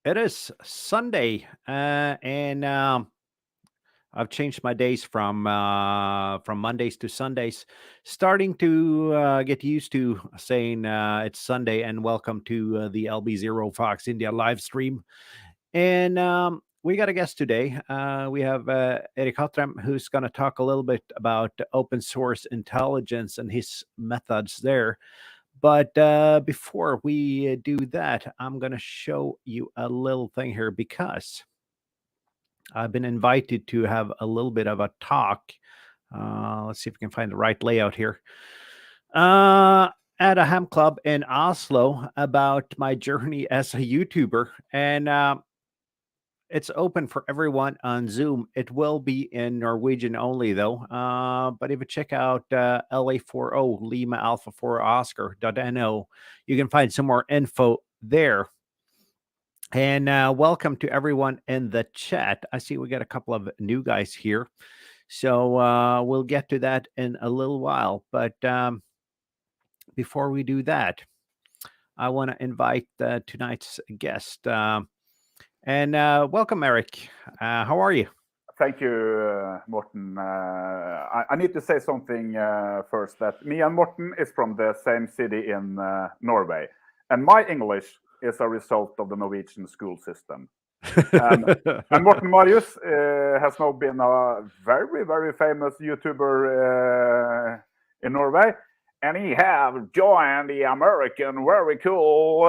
It is Sunday, and I've changed my days from Mondays to Sundays. Starting to get used to saying it's Sunday, and welcome to the LB0 Fox India live stream. And we got a guest today. We have Erik Hattrem, who's going to talk a little bit about open source intelligence and his methods there. But before we do that, I'm going to show you a little thing here because I've been invited to have a little bit of a talk. Let's see if we can find the right layout here. At a ham club in Oslo about my journey as a YouTuber. And it's open for everyone on Zoom. It will be in Norwegian only, though. But if you check out LA40 Lima Alpha 4 Oscar.no, you can find some more info there. And welcome to everyone in the chat. I see we got a couple of new guys here. So we'll get to that in a little while. But before we do that, I want to invite tonight's guest. And welcome, Erik. How are you? Thank you, Morten. I need to say something first, that me and Morten is from the same city in Norway. And my English is a result of the Norwegian school system. And Morten Marius has now been a very, very famous YouTuber in Norway. And he have joined the American very cool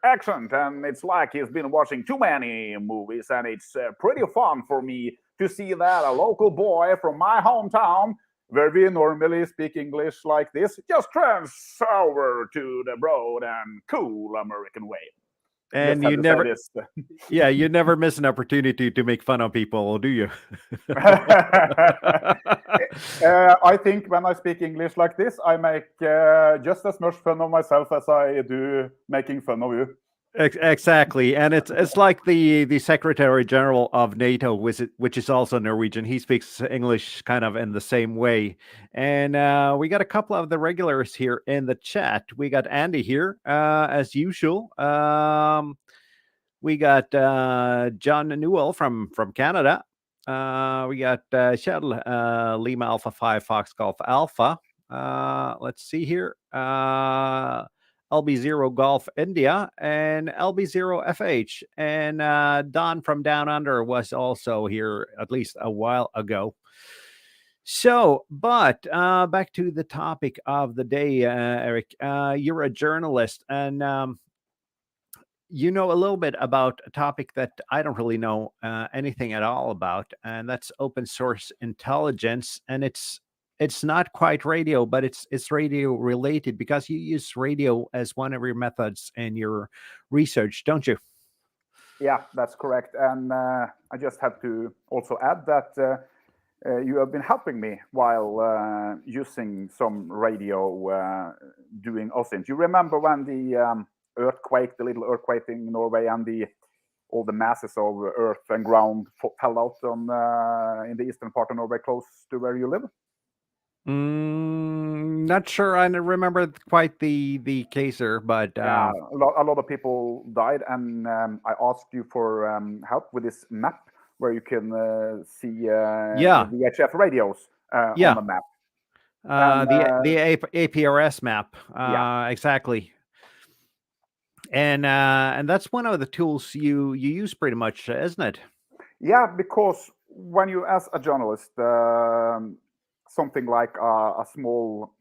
accent. And it's like he's been watching too many movies. And it's pretty fun for me to see that a local boy from my hometown, where we normally speak English like this, just turns over to the broad and cool American way. And you never, yeah, you never miss an opportunity to make fun of people, do you? I think when I speak English like this, I make just as much fun of myself as I do making fun of you. Exactly, and it's like the Secretary General of NATO, which is also Norwegian. He speaks English kind of in the same way. And we got a couple of the regulars here in the chat. We got Andy here, as usual. We got John Newell from Canada. We got Shell Lima Alpha 5 Fox Golf Alpha. Let's see here. LB0 Golf India and LB0 FH. And Don from Down Under was also here at least a while ago. So, but back to the topic of the day, Erik. You're a journalist, and you know a little bit about a topic that I don't really know anything at all about, and that's open source intelligence. And it's not quite radio, but it's radio related, because you use radio as one of your methods in your research, don't you? Yeah, that's correct. And I just have to also add that you have been helping me while using some radio doing OSINT. You remember when the earthquake, the little earthquake in Norway, and all the masses of earth and ground fell out on in the eastern part of Norway, close to where you live? Not sure I remember quite the case there, but yeah, a lot of people died, and I asked you for help with this map where you can see VHF radios on the map. The APRS map, exactly. And that's one of the tools you use pretty much, isn't it? Yeah, because when you, as a journalist, something like a small,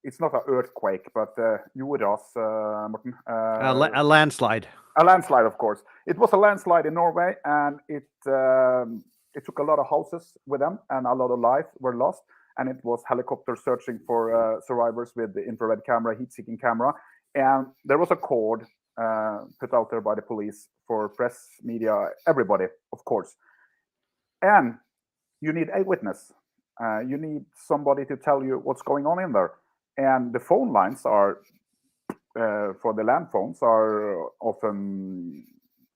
it's not an earthquake, but you would ask, Morten. A landslide. A landslide, of course. It was a landslide in Norway, and it took a lot of houses with them, and a lot of lives were lost. And it was helicopters searching for survivors with the infrared camera, heat-seeking camera. And there was a cord put out there by the police for press, media, everybody, of course. And you need a witness. You need somebody to tell you what's going on in there. And the phone lines are, for the land phones, are often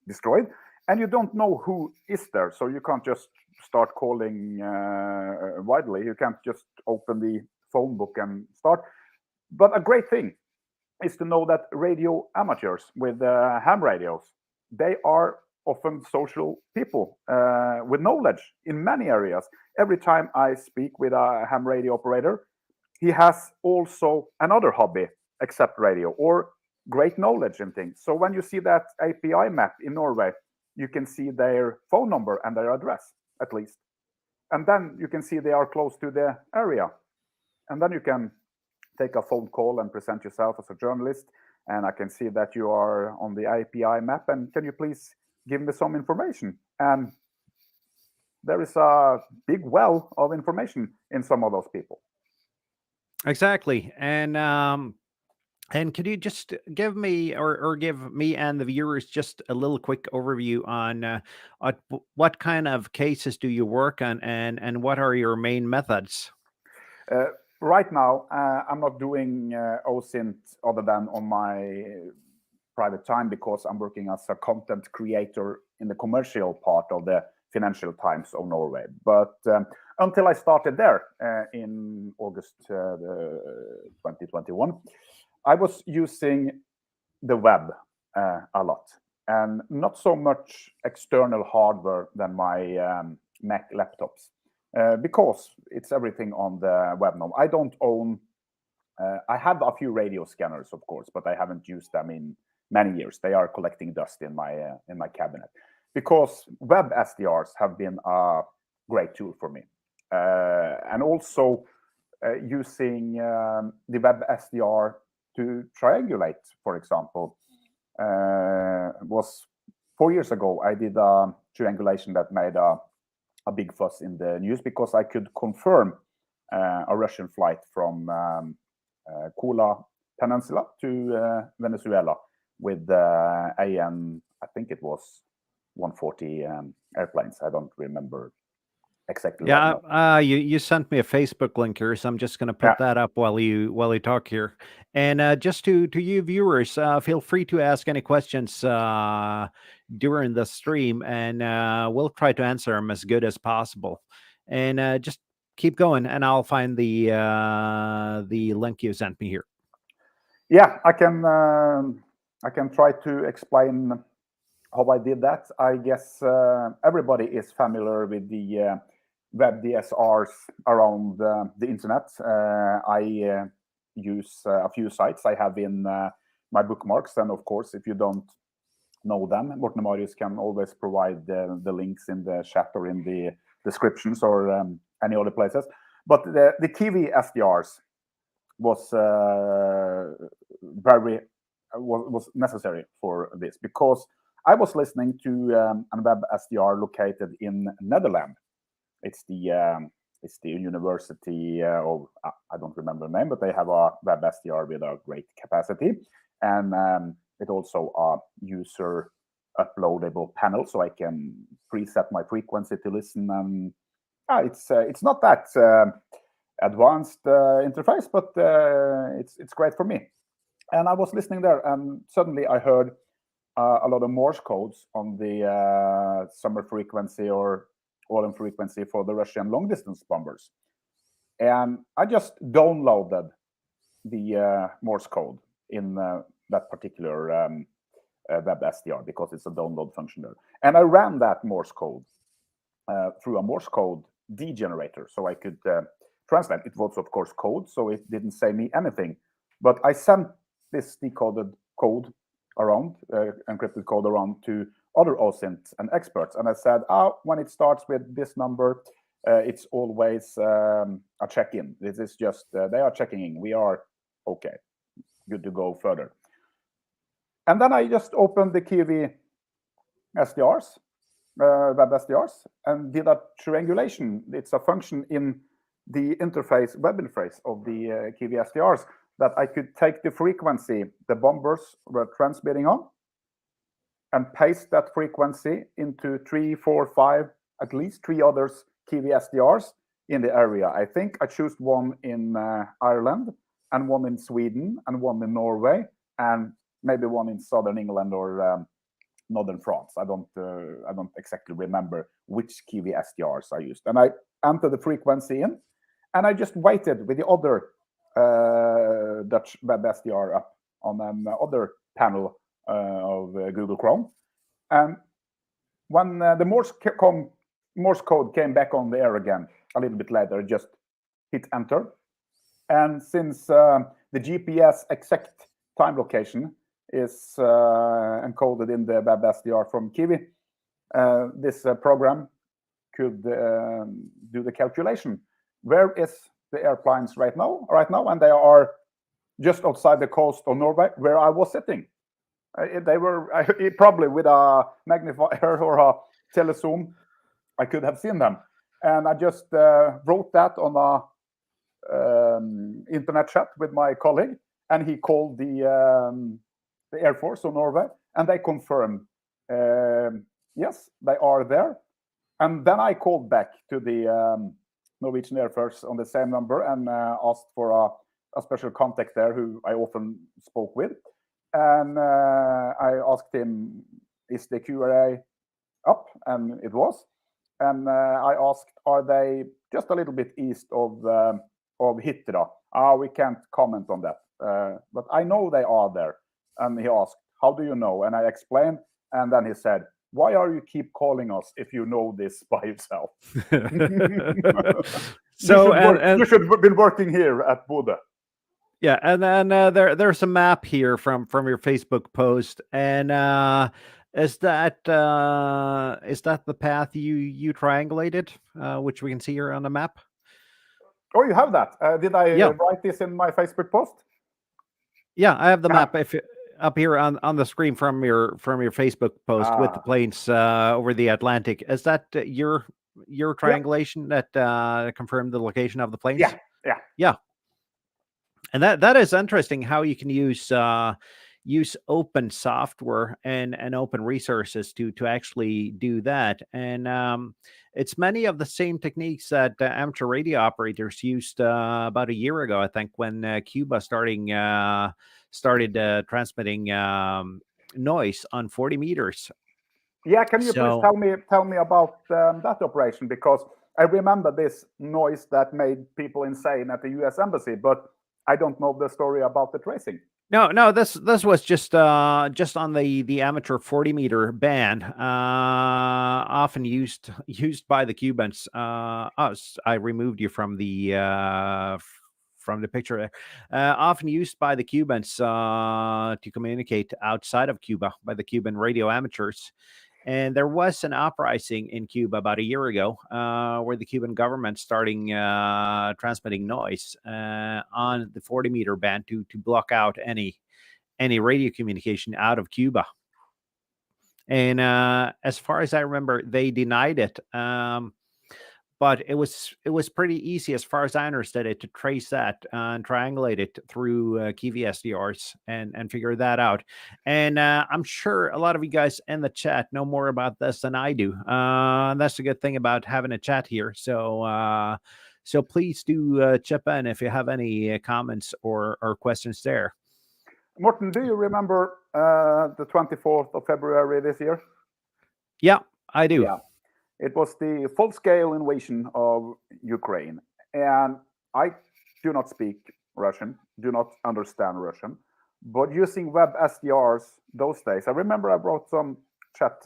destroyed. And you don't know who is there. So you can't just start calling widely. You can't just open the phone book and start. But a great thing is to know that radio amateurs with ham radios they are often social people with knowledge in many areas. Every time I speak with a ham radio operator, he has also another hobby except radio or great knowledge in things. So when you see that API map in Norway, you can see their phone number and their address at least. And then you can see they are close to the area. And then you can take a phone call and present yourself as a journalist. And I can see that you are on the API map. And can you please give me some information? And there is a big well of information in some of those people. Exactly. And could you just give me or give me and the viewers just a little quick overview on what kind of cases do you work on, and what are your main methods? Right now, I'm not doing OSINT other than on my private time because I'm working as a content creator in the commercial part of the Financial Times of Norway. But until I started there in August 2021, I was using the web a lot, and not so much external hardware than my Mac laptops, because it's everything on the web now. I don't own. I have a few radio scanners, of course, but I haven't used them in many years. They are collecting dust in my cabinet, because webSDRs have been a great tool for me, and also using the webSDR to triangulate, for example, was 4 years ago. I did a triangulation that made a big fuss in the news because I could confirm a Russian flight from Kola Peninsula to Venezuela with AN, I think it was 140 airplanes. I don't remember exactly. Yeah, you sent me a Facebook link here, so I'm just going to put that up while you talk here. And just to you viewers, feel free to ask any questions during the stream, and we'll try to answer them as good as possible. And just keep going, and I'll find the link you sent me here. Yeah, I can try to explain how I did that. I guess everybody is familiar with the webSDRs around the internet. I use a few sites I have in my bookmarks, and of course, if you don't know them, Morten and Marius can always provide the links in the chat or in the descriptions or any other places. But the Kiwi SDRs was was necessary for this, because I was listening to a web SDR located in Netherlands. It's the University of, I don't remember the name, but they have a web SDR with a great capacity, and it also a user uploadable panel, so I can preset my frequency to listen. And it's not that advanced interface, but it's great for me. And I was listening there, and suddenly I heard a lot of Morse codes on the summer frequency or autumn frequency for the Russian long-distance bombers. And I just downloaded the Morse code in that particular web SDR, because it's a download function there. And I ran that Morse code through a Morse code degenerator, so I could translate. It was, of course, code, so it didn't say me anything. But I sent this decoded code around, encrypted code around, to other OSINT and experts. And I said, when it starts with this number, it's always a check-in. This is just, they are checking in. We are okay, good to go further. And then I just opened the Kiwi SDRs, web SDRs, and did a triangulation. It's a function in the interface, web interface of the Kiwi SDRs, that I could take the frequency the bombers were transmitting on and paste that frequency into 3, 4, 5, at least 3 others Kiwi SDRs in the area. I think I chose one in Ireland, and one in Sweden, and one in Norway, and maybe one in southern England or northern France. I don't exactly remember which Kiwi SDRs I used. And I entered the frequency in, and I just waited with the other Dutch web SDR up on another panel of Google Chrome. And when the Morse code came back on the air again a little bit later, just hit enter. And since the GPS exact time location is encoded in the webSDR from Kiwi, this program could do the calculation. Where is the airplanes right now? And they are just outside the coast of Norway, where I was sitting. They were probably with a magnifier or a telezoom. I could have seen them, and I just wrote that on a internet chat with my colleague, and he called the Air Force of Norway, and they confirmed yes, they are there. And then I called back to the Norwegian Air Force on the same number and asked for a special contact there who I often spoke with. And I asked him, is the QRA up? And it was. And I asked, are they just a little bit east of Hitra? We can't comment on that. But I know they are there. And he asked, how do you know? And I explained. And then he said, why are you keep calling us if you know this by yourself? So you should have been working here at Bodø. Yeah, and then there's a map here from your Facebook post, and is that the path you triangulated, which we can see here on the map? Oh, you have that? Did I write this in my Facebook post? Yeah, I have the map up here on the screen from your Facebook post with the planes over the Atlantic. Is that your triangulation that confirmed the location of the planes? Yeah. And that is interesting how you can use open software and open resources to actually do that. And it's many of the same techniques that amateur radio operators used about a year ago, I think, when Cuba started transmitting noise on 40 meters. Yeah, can you please tell me about that operation? Because I remember this noise that made people insane at the U.S. Embassy, but I don't know the story about the tracing. No, this was just on the amateur 40-meter band, often used by the Cubans. I removed you from the picture there. Often used by the Cubans to communicate outside of Cuba by the Cuban radio amateurs. And there was an uprising in Cuba about a year ago where the Cuban government starting transmitting noise on the 40-meter band to block out any radio communication out of Cuba. And as far as I remember, they denied it. But it was pretty easy, as far as I understood it, to trace that and triangulate it through Kiwi SDRs and figure that out. And I'm sure a lot of you guys in the chat know more about this than I do. And that's the good thing about having a chat here. So please do chip in if you have any comments or questions there. Morten, do you remember the 24th of February this year? Yeah, I do. Yeah. It was the full-scale invasion of Ukraine. And I do not speak Russian, do not understand Russian. But using webSDRs those days, I remember I wrote some chats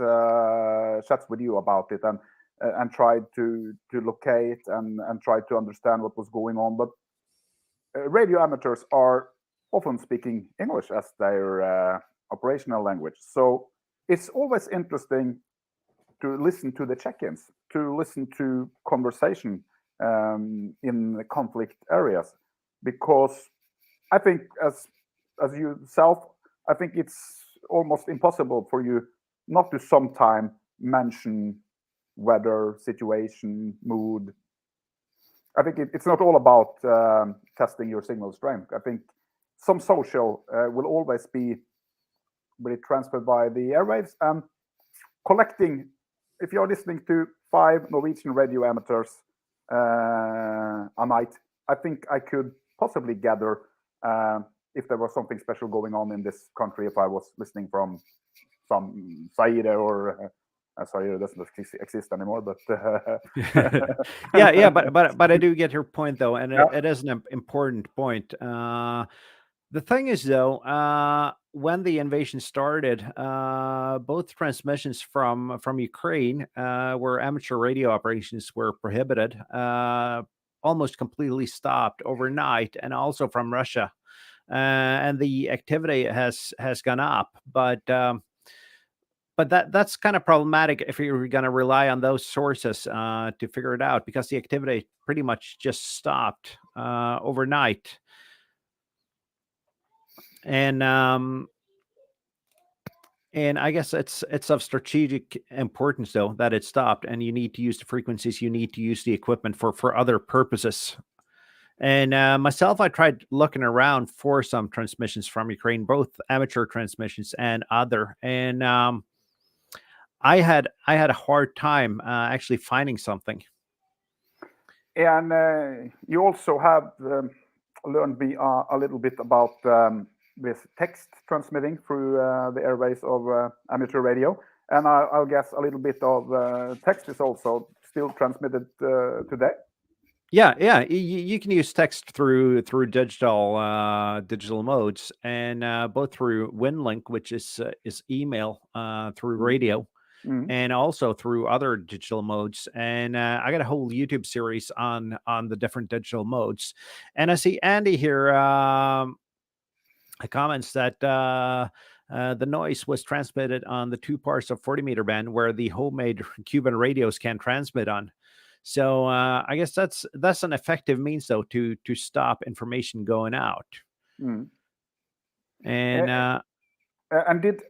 with you about it and tried to locate and tried to understand what was going on. But radio amateurs are often speaking English as their operational language. So it's always interesting to listen to the check-ins, to listen to conversation in the conflict areas, because I think as yourself, I think it's almost impossible for you not to sometime mention weather, situation, mood. I think it's not all about testing your signal strength. I think some social will always be really transferred by the airwaves, and collecting. If you're listening to 5 Norwegian radio amateurs a night, I think I could possibly gather if there was something special going on in this country. If I was listening from some Zaire or Zaire doesn't exist anymore, but yeah, but I do get your point though, and it is an important point. The thing is, though, when the invasion started, both transmissions from Ukraine, where amateur radio operations were prohibited, almost completely stopped overnight, and also from Russia, and the activity has gone up. But that's kind of problematic if you're going to rely on those sources to figure it out, because the activity pretty much just stopped overnight. And I guess it's of strategic importance, though, that it stopped, and you need to use the frequencies, you need to use the equipment for other purposes. And myself, I tried looking around for some transmissions from Ukraine, both amateur transmissions and other. And I had a hard time actually finding something. And you also have learned me a little bit about this text transmitting through the airways of amateur radio. And I'll guess a little bit of text is also still transmitted today. Yeah. You can use text through digital modes, and both through WinLink, which is email through radio, and also through other digital modes. And I got a whole YouTube series on the different digital modes. And I see Andy here comments that the noise was transmitted on the 2 parts of 40-meter band where the homemade Cuban radios can transmit on. So I guess that's an effective means, though, to stop information going out. And did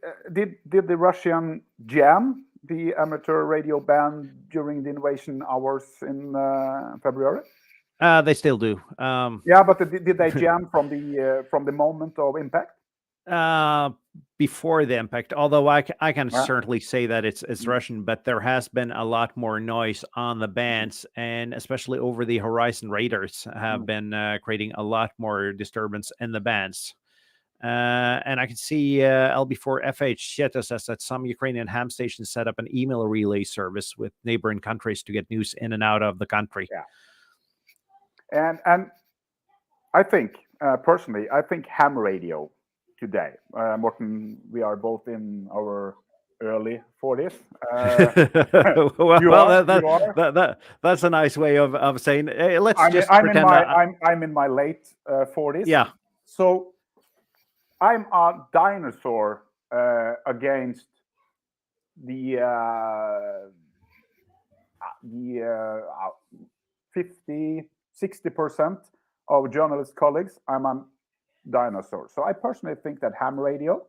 the Russian jam the amateur radio band during the invasion hours in February? They still do. Yeah, but did they jam from the moment of impact? Before the impact, although I can certainly say that it's Russian, but there has been a lot more noise on the bands, and especially over the horizon radars have been creating a lot more disturbance in the bands. And I can see LB4FH Sheta says that some Ukrainian ham stations set up an email relay service with neighboring countries to get news in and out of the country. Yeah. And I think, personally, I think ham radio today, Morten, we are both in our early 40s. That's a nice way of saying. Hey, let's pretend I'm in my late 40s. Yeah. So I'm a dinosaur against the 50-60% of journalist colleagues. I'm a dinosaur. So I personally think that ham radio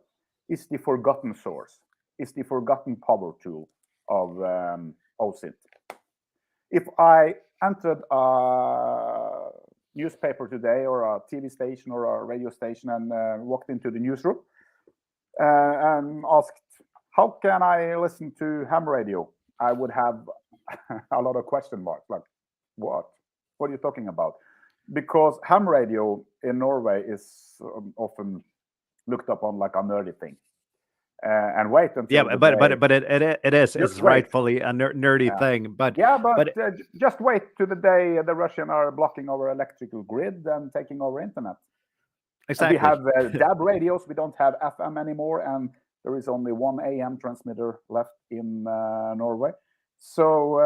is the forgotten source, is the forgotten power tool of OSINT. If I entered a newspaper today, or a TV station, or a radio station, and walked into the newsroom and asked, how can I listen to ham radio? I would have a lot of question marks, like, what are you talking about? Because ham radio in Norway is often looked upon like a nerdy thing. And wait until but it is. It's rightfully a nerdy thing. But just wait to the day the Russians are blocking our electrical grid and taking our internet. Exactly. And we have DAB radios. We don't have FM anymore, and there is only one AM transmitter left in Norway. So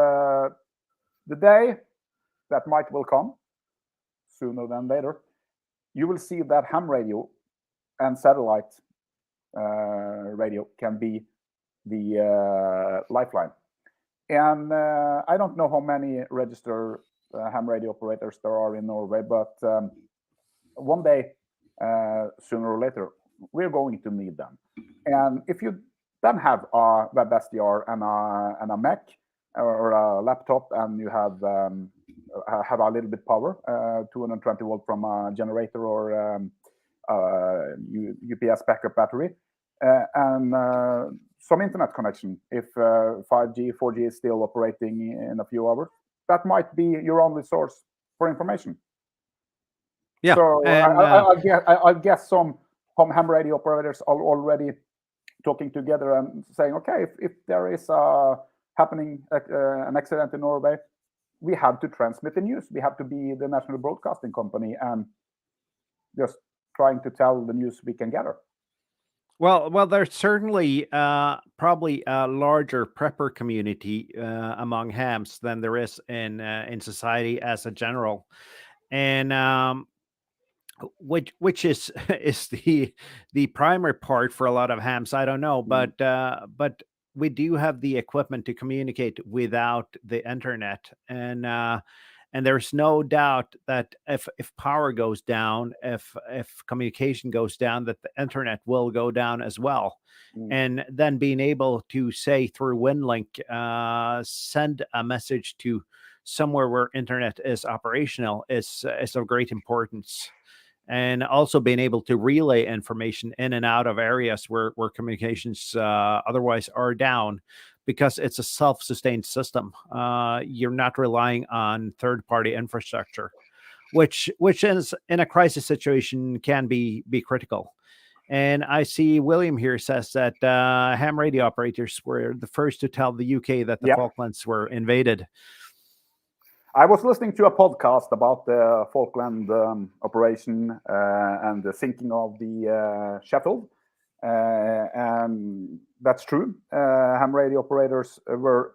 the day that will come, sooner than later, you will see that ham radio and satellite radio can be the lifeline. And I don't know how many registered ham radio operators there are in Norway, but one day, sooner or later, we're going to need them. And if you then have a webSDR and a Mac or a laptop, and you have a little bit power, 220 volt from a generator or UPS backup battery, and some internet connection, if 5G, 4G is still operating in a few hours, that might be your only source for information. Yeah. So I guess some ham radio operators are already talking together and saying, okay, if there is happening an accident in Norway, we have to transmit the news. We have to be the national broadcasting company and just trying to tell the news we can gather. Well, there's certainly probably a larger prepper community among hams than there is in society as a general, and which is is the primary part for a lot of hams. I don't know, but we do have the equipment to communicate without the internet, and there's no doubt that if power goes down, if communication goes down, that the internet will go down as well. And then being able to say through WinLink, send a message to somewhere where internet is operational is of great importance. And also being able to relay information in and out of areas where communications otherwise are down, because it's a self-sustained system. You're not relying on third-party infrastructure, which is in a crisis situation can be critical. And I see William here says that ham radio operators were the first to tell the UK that the Falklands were invaded. I was listening to a podcast about the Falkland operation and the sinking of the Sheffield, and that's true. Ham radio operators were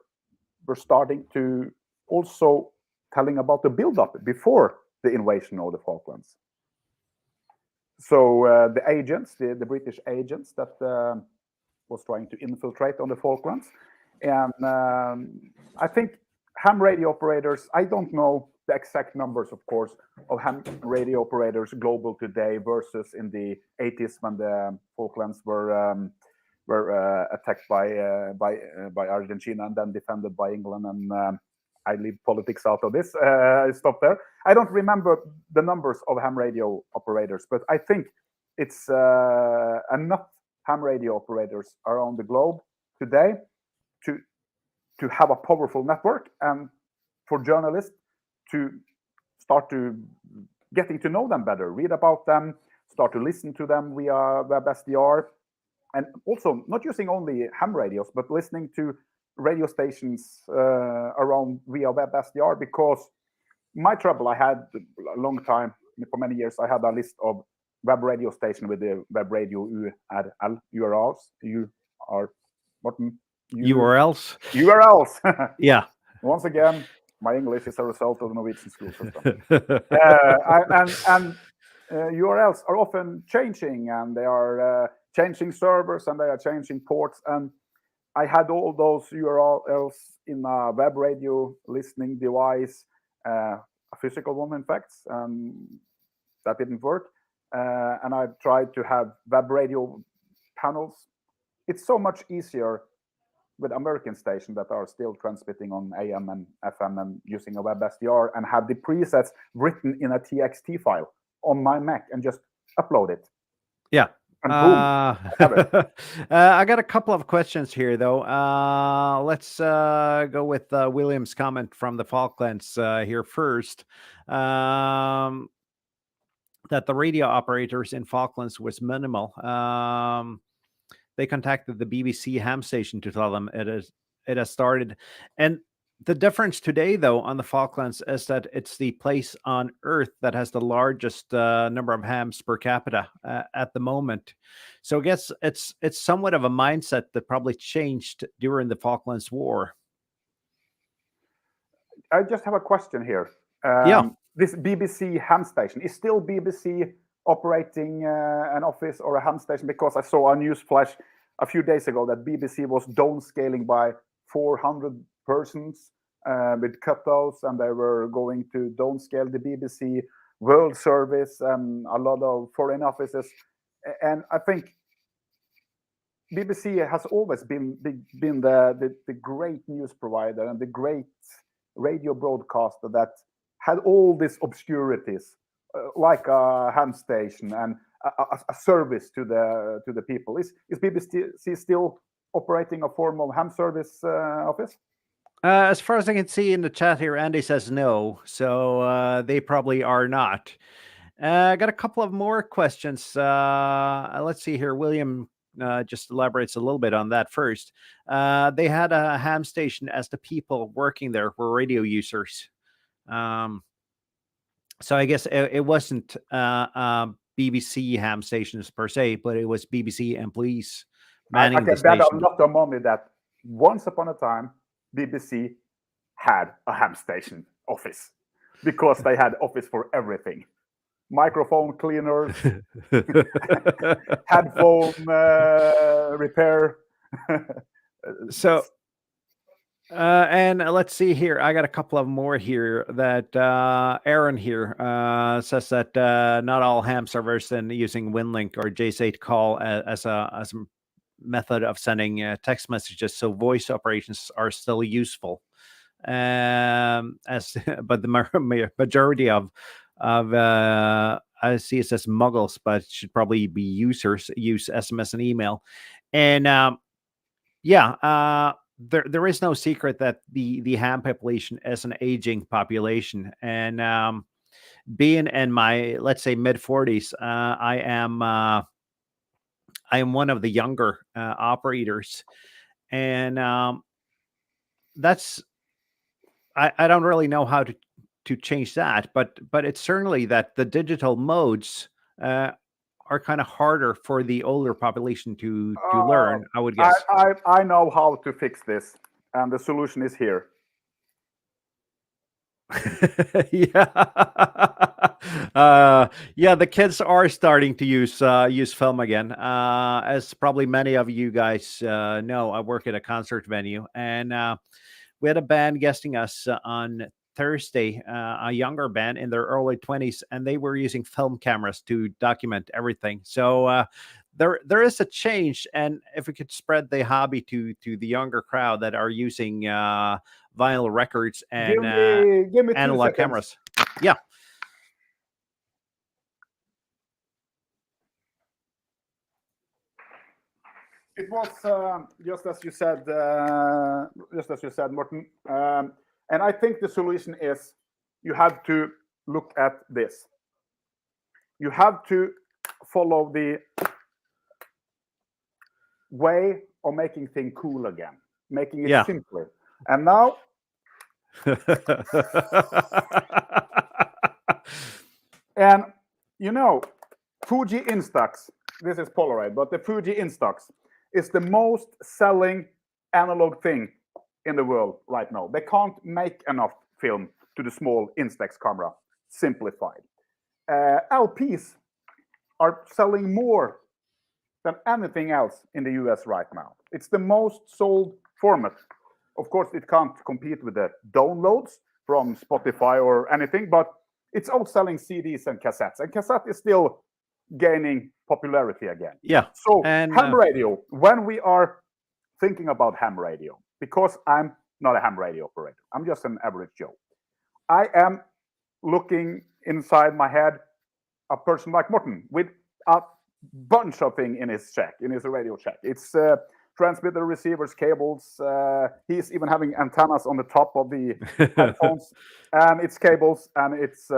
starting to also telling about the build-up before the invasion of the Falklands. So the agents, the British agents that was trying to infiltrate on the Falklands, and I think ham radio operators, I don't know the exact numbers, of course, of ham radio operators global today versus in the 80s when the Falklands were attacked by Argentina and then defended by England. And I leave politics out of this. I stop there. I don't remember the numbers of ham radio operators, but I think it's enough ham radio operators around the globe today to have a powerful network, and for journalists to start to getting to know them better, read about them, start to listen to them via webSDR, and also not using only ham radios, but listening to radio stations around via webSDR. Because my trouble, I had a long time, for many years, I had a list of web radio station with the web radio URLs. You are Morten. URLs. Yeah. Once again, my English is a result of the Norwegian school system. and URLs are often changing, and they are changing servers, and they are changing ports. And I had all those URLs in a web radio listening device, a physical one, in fact, and that didn't work. And I tried to have web radio panels. It's so much easier with American stations that are still transmitting on AM and FM and using a webSDR, and have the presets written in a TXT file on my Mac and just upload it. Yeah. And boom, I got a couple of questions here, though. Let's go with William's comment from the Falklands here first. That the radio operators in Falklands was minimal. They contacted the BBC ham station to tell them it has started. And the difference today, though, on the Falklands is that it's the place on Earth that has the largest number of hams per capita at the moment. So I guess it's somewhat of a mindset that probably changed during the Falklands War. I just have a question here. This BBC ham station, is still BBC operating an office or a ham station? Because I saw a news flash a few days ago that BBC was downscaling by 400 persons with cutouts, and they were going to downscale the BBC World Service and a lot of foreign offices. And I think BBC has always been the great news provider and the great radio broadcaster that had all these obscurities, like a ham station and a service to the people. Is BBC still operating a formal ham service office? As far as I can see in the chat here, Andy says no, so they probably are not. I got a couple of more questions. Let's see here. William just elaborates a little bit on that first. They had a ham station as the people working there were radio users. So I guess it wasn't BBC ham stations per se, but it was BBC employees manning I the can bet a station. lot of money that once upon a time, BBC had a ham station office because they had office for everything. Microphone cleaners, headphone repair. So, and let's see here. I got a couple of more here that Aaron here says that not all ham servers then using WinLink or JS8 call as a method of sending text messages. So voice operations are still useful. As but the majority of I see it says muggles, but it should probably be users use SMS and email. And there is no secret that the ham population is an aging population. And being in my, let's say, mid-40s, I am one of the younger operators, and that's I don't really know how to change that, but it's certainly that the digital modes are kind of harder for the older population to learn, I would guess. I know how to fix this, and the solution is here. Yeah. Yeah, the kids are starting to use film again. As probably many of you guys know, I work at a concert venue, and we had a band guesting us on Thursday, a younger band in their early 20s, and they were using film cameras to document everything. So there is a change, and if we could spread the hobby to the younger crowd that are using vinyl records and give me 2 analog seconds. cameras. Yeah. It was just as you said, Morten. And I think the solution is you have to look at this. You have to follow the way of making things cool again, making it simpler. And now, and Fuji Instax. This is Polaroid, but the Fuji Instax is the most selling analog thing in the world right now. They can't make enough film to the small Instax camera, simplified. LPs are selling more than anything else in the US right now. It's the most sold format. Of course, it can't compete with the downloads from Spotify or anything, but it's outselling CDs and cassettes. And cassette is still gaining popularity again. Yeah. So ham radio, when we are thinking about ham radio, because I'm not a ham radio operator, I'm just an average Joe. I am looking inside my head a person like Morten with a bunch of things in his radio check. It's transmitter, receivers, cables. He's even having antennas on the top of the headphones, and it's cables, and it's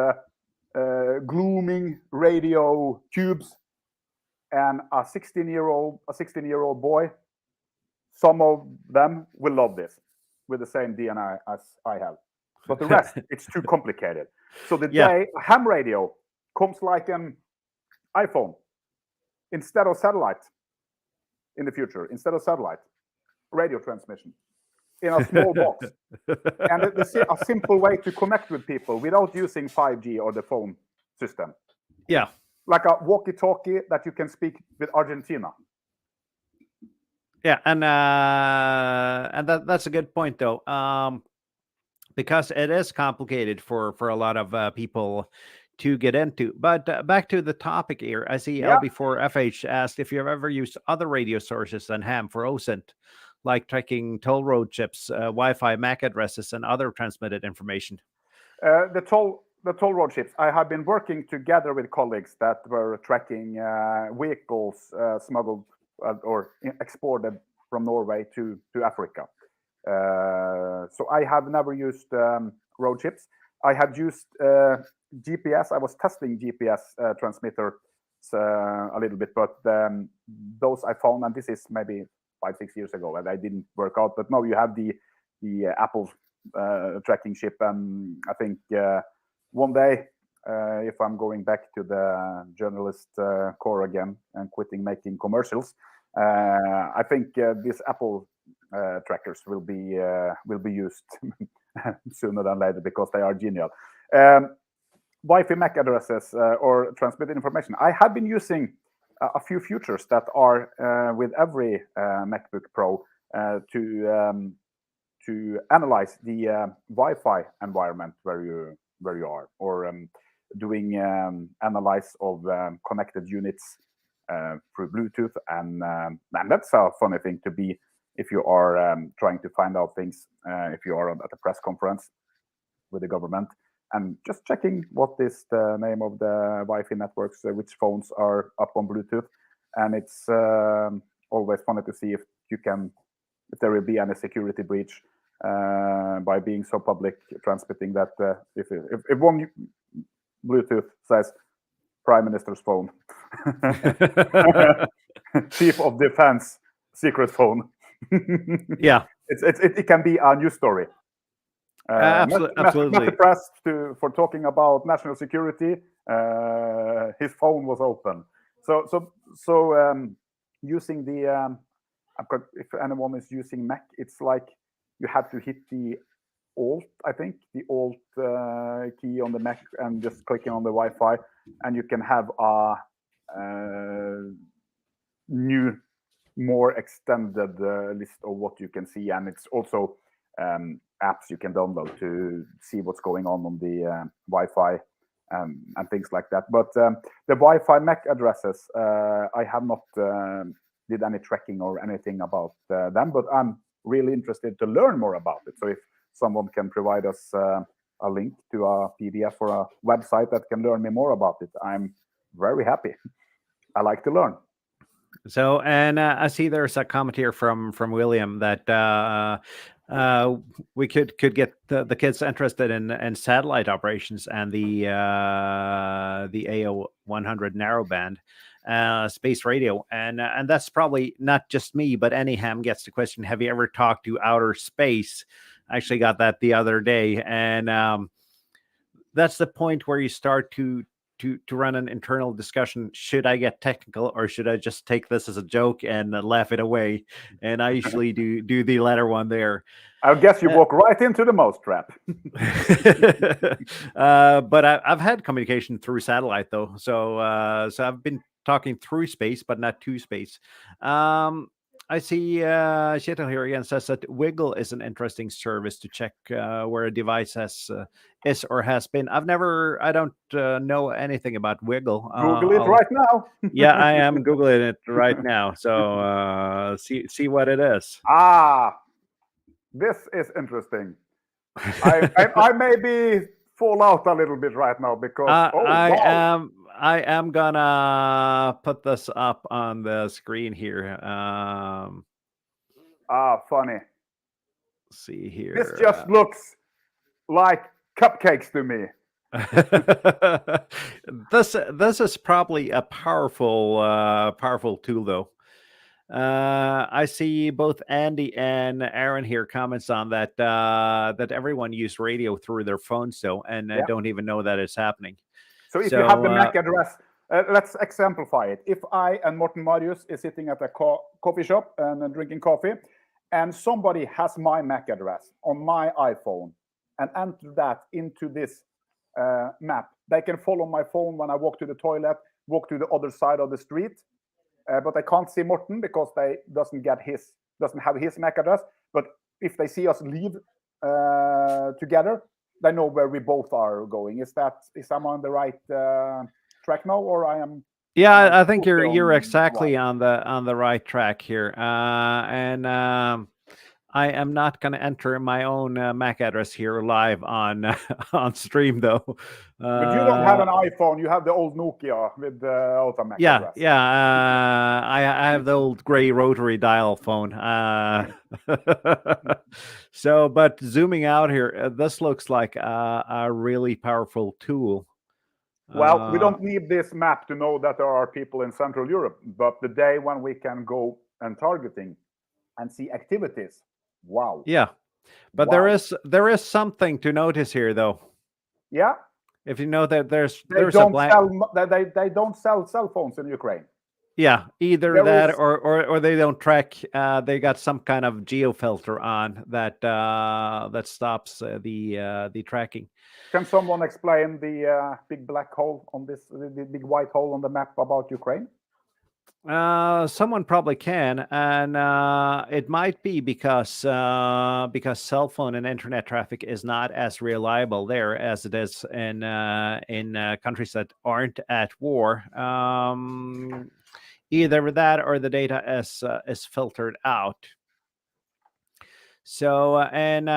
glooming radio tubes, and a 16-year-old boy. Some of them will love this with the same DNA as I have, but the rest it's too complicated. So the day a ham radio comes like an iPhone instead of satellite in the future, radio transmission in a small box, and a simple way to connect with people without using 5G or the phone system. Yeah, like a walkie-talkie that you can speak with Argentina. Yeah, and that's a good point though, because it is complicated for a lot of people to get into. But back to the topic here, I see L4FH asked if you've ever used other radio sources than ham for OSINT, like tracking toll road chips, Wi-Fi MAC addresses, and other transmitted information. The toll road chips. I have been working together with colleagues that were tracking vehicles smuggled or exported from Norway to Africa. So I have never used road chips. I have used GPS. I was testing GPS transmitters a little bit, but those I found, and this is maybe 5-6 years ago, and I didn't work out. But now you have the Apple tracking chip, and I think one day if I'm going back to the journalist core again and quitting making commercials, I think these Apple trackers will be used sooner than later because they are genial. Wi-Fi MAC addresses or transmitted information. I have been using a few features that are with every MacBook Pro to analyze the Wi-Fi environment where you are, or doing analyze of connected units through Bluetooth, and that's a funny thing to be if you are trying to find out things if you are at a press conference with the government, and just checking what is the name of the Wi-Fi networks, which phones are up on Bluetooth, and it's always funny to see if there will be any security breach by being so public, transmitting that if one Bluetooth says Prime Minister's phone, Chief of Defense secret phone. Yeah, it can be a news story. Absolutely. Not the press for talking about national security. His phone was open. So using the if anyone is using Mac, it's like you have to hit the Alt, I think, the Alt key on the Mac, and just clicking on the Wi-Fi, and you can have a new, more extended list of what you can see, and it's also apps you can download to see what's going on the Wi-Fi and things like that. But the Wi-Fi MAC addresses, I have not did any tracking or anything about them, but I'm really interested to learn more about it. So if someone can provide us a link to a PDF or a website that can learn me more about it, I'm very happy. I like to learn. So, and I see there's a comment here from William that we could get the kids interested in satellite operations and the AO 100 narrowband space radio, and that's probably not just me, but any ham gets the question: have you ever talked to outer space? I actually got that the other day, and that's the point where you start to run an internal discussion. Should I get technical, or should I just take this as a joke and laugh it away? And I usually do the latter one there. I guess you walk right into the mouse trap. But I've had communication through satellite though, so I've been talking through space, but not to space. I see Kjetil here again says that Wiggle is an interesting service to check where a device is or has been. I don't know anything about Wiggle. Google it right now. Yeah, I am Googling it right now. So see what it is. This is interesting. I maybe fall out a little bit right now because I am gonna put this up on the screen here. Funny. See here. This just looks like cupcakes to me. This is probably a powerful tool though. I see both Andy and Aaron here comments on that that everyone used radio through their phones though, and don't even know that it's happening. So if you have the MAC address, let's exemplify it. If I and Morten Marius is sitting at a coffee shop and drinking coffee, and somebody has my MAC address on my iPhone and enter that into this map, they can follow my phone when I walk to the toilet, walk to the other side of the street, but I can't see Morten because they doesn't have his MAC address. But if they see us leave together, they know where we both are going. Is I'm on the right track now, or I am? Yeah, I think you're exactly on the right track here, and I am not going to enter my own MAC address here live on stream though. But you don't have an iPhone; you have the old Nokia with the auto MAC address. Yeah. I have the old gray rotary dial phone. So, but zooming out here, this looks like a really powerful tool. Well, we don't need this map to know that there are people in Central Europe, but the day when we can go and targeting and see activities, wow. Yeah, but there is something to notice here, though. Yeah. If you know that there's They a don't blank. sell. They don't sell cell phones in Ukraine. Yeah, either There that is. or they don't track. They got some kind of geo filter on that that stops the tracking. Can someone explain the big black hole on this, the big white hole on the map about Ukraine? Someone probably can, and it might be because cell phone and internet traffic is not as reliable there as it is in countries that aren't at war. Either that or the data is filtered out. So and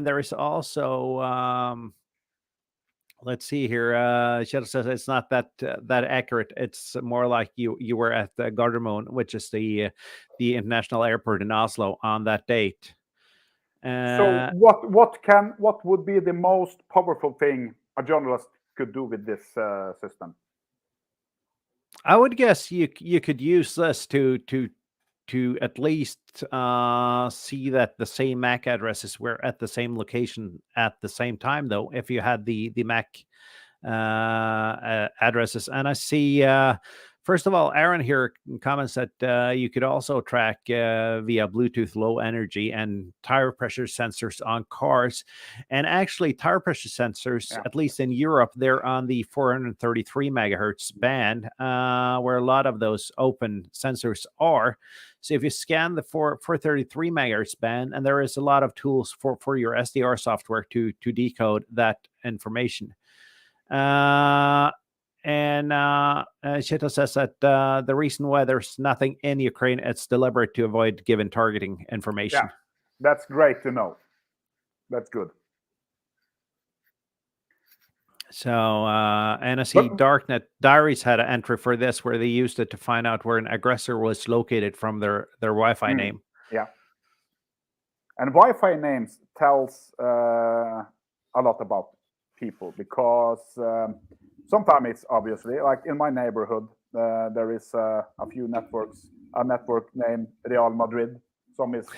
there is also. Let's see here. Shadow says it's not that accurate. It's more like you were at the Gardermoen, which is the international airport in Oslo on that date. So what would be the most powerful thing a journalist could do with this system? I would guess you could use this to at least see that the same MAC addresses were at the same location at the same time, though, if you had the MAC addresses. And I see, first of all, Aaron here comments that you could also track via Bluetooth low energy and tire pressure sensors on cars. And actually, tire pressure sensors, at least in Europe, they're on the 433 megahertz band, where a lot of those open sensors are. So if you scan the 433 megahertz band, and there is a lot of tools for your SDR software to decode that information. And Shito says that the reason why there's nothing in Ukraine, it's deliberate to avoid giving targeting information. Yeah, that's great to know. That's good. So, and I see Darknet Diaries had an entry for this where they used it to find out where an aggressor was located from their Wi-Fi name. Yeah. And Wi-Fi names tells a lot about people, because sometimes it's obviously, like in my neighborhood, there is a few networks, a network named Real Madrid. Some is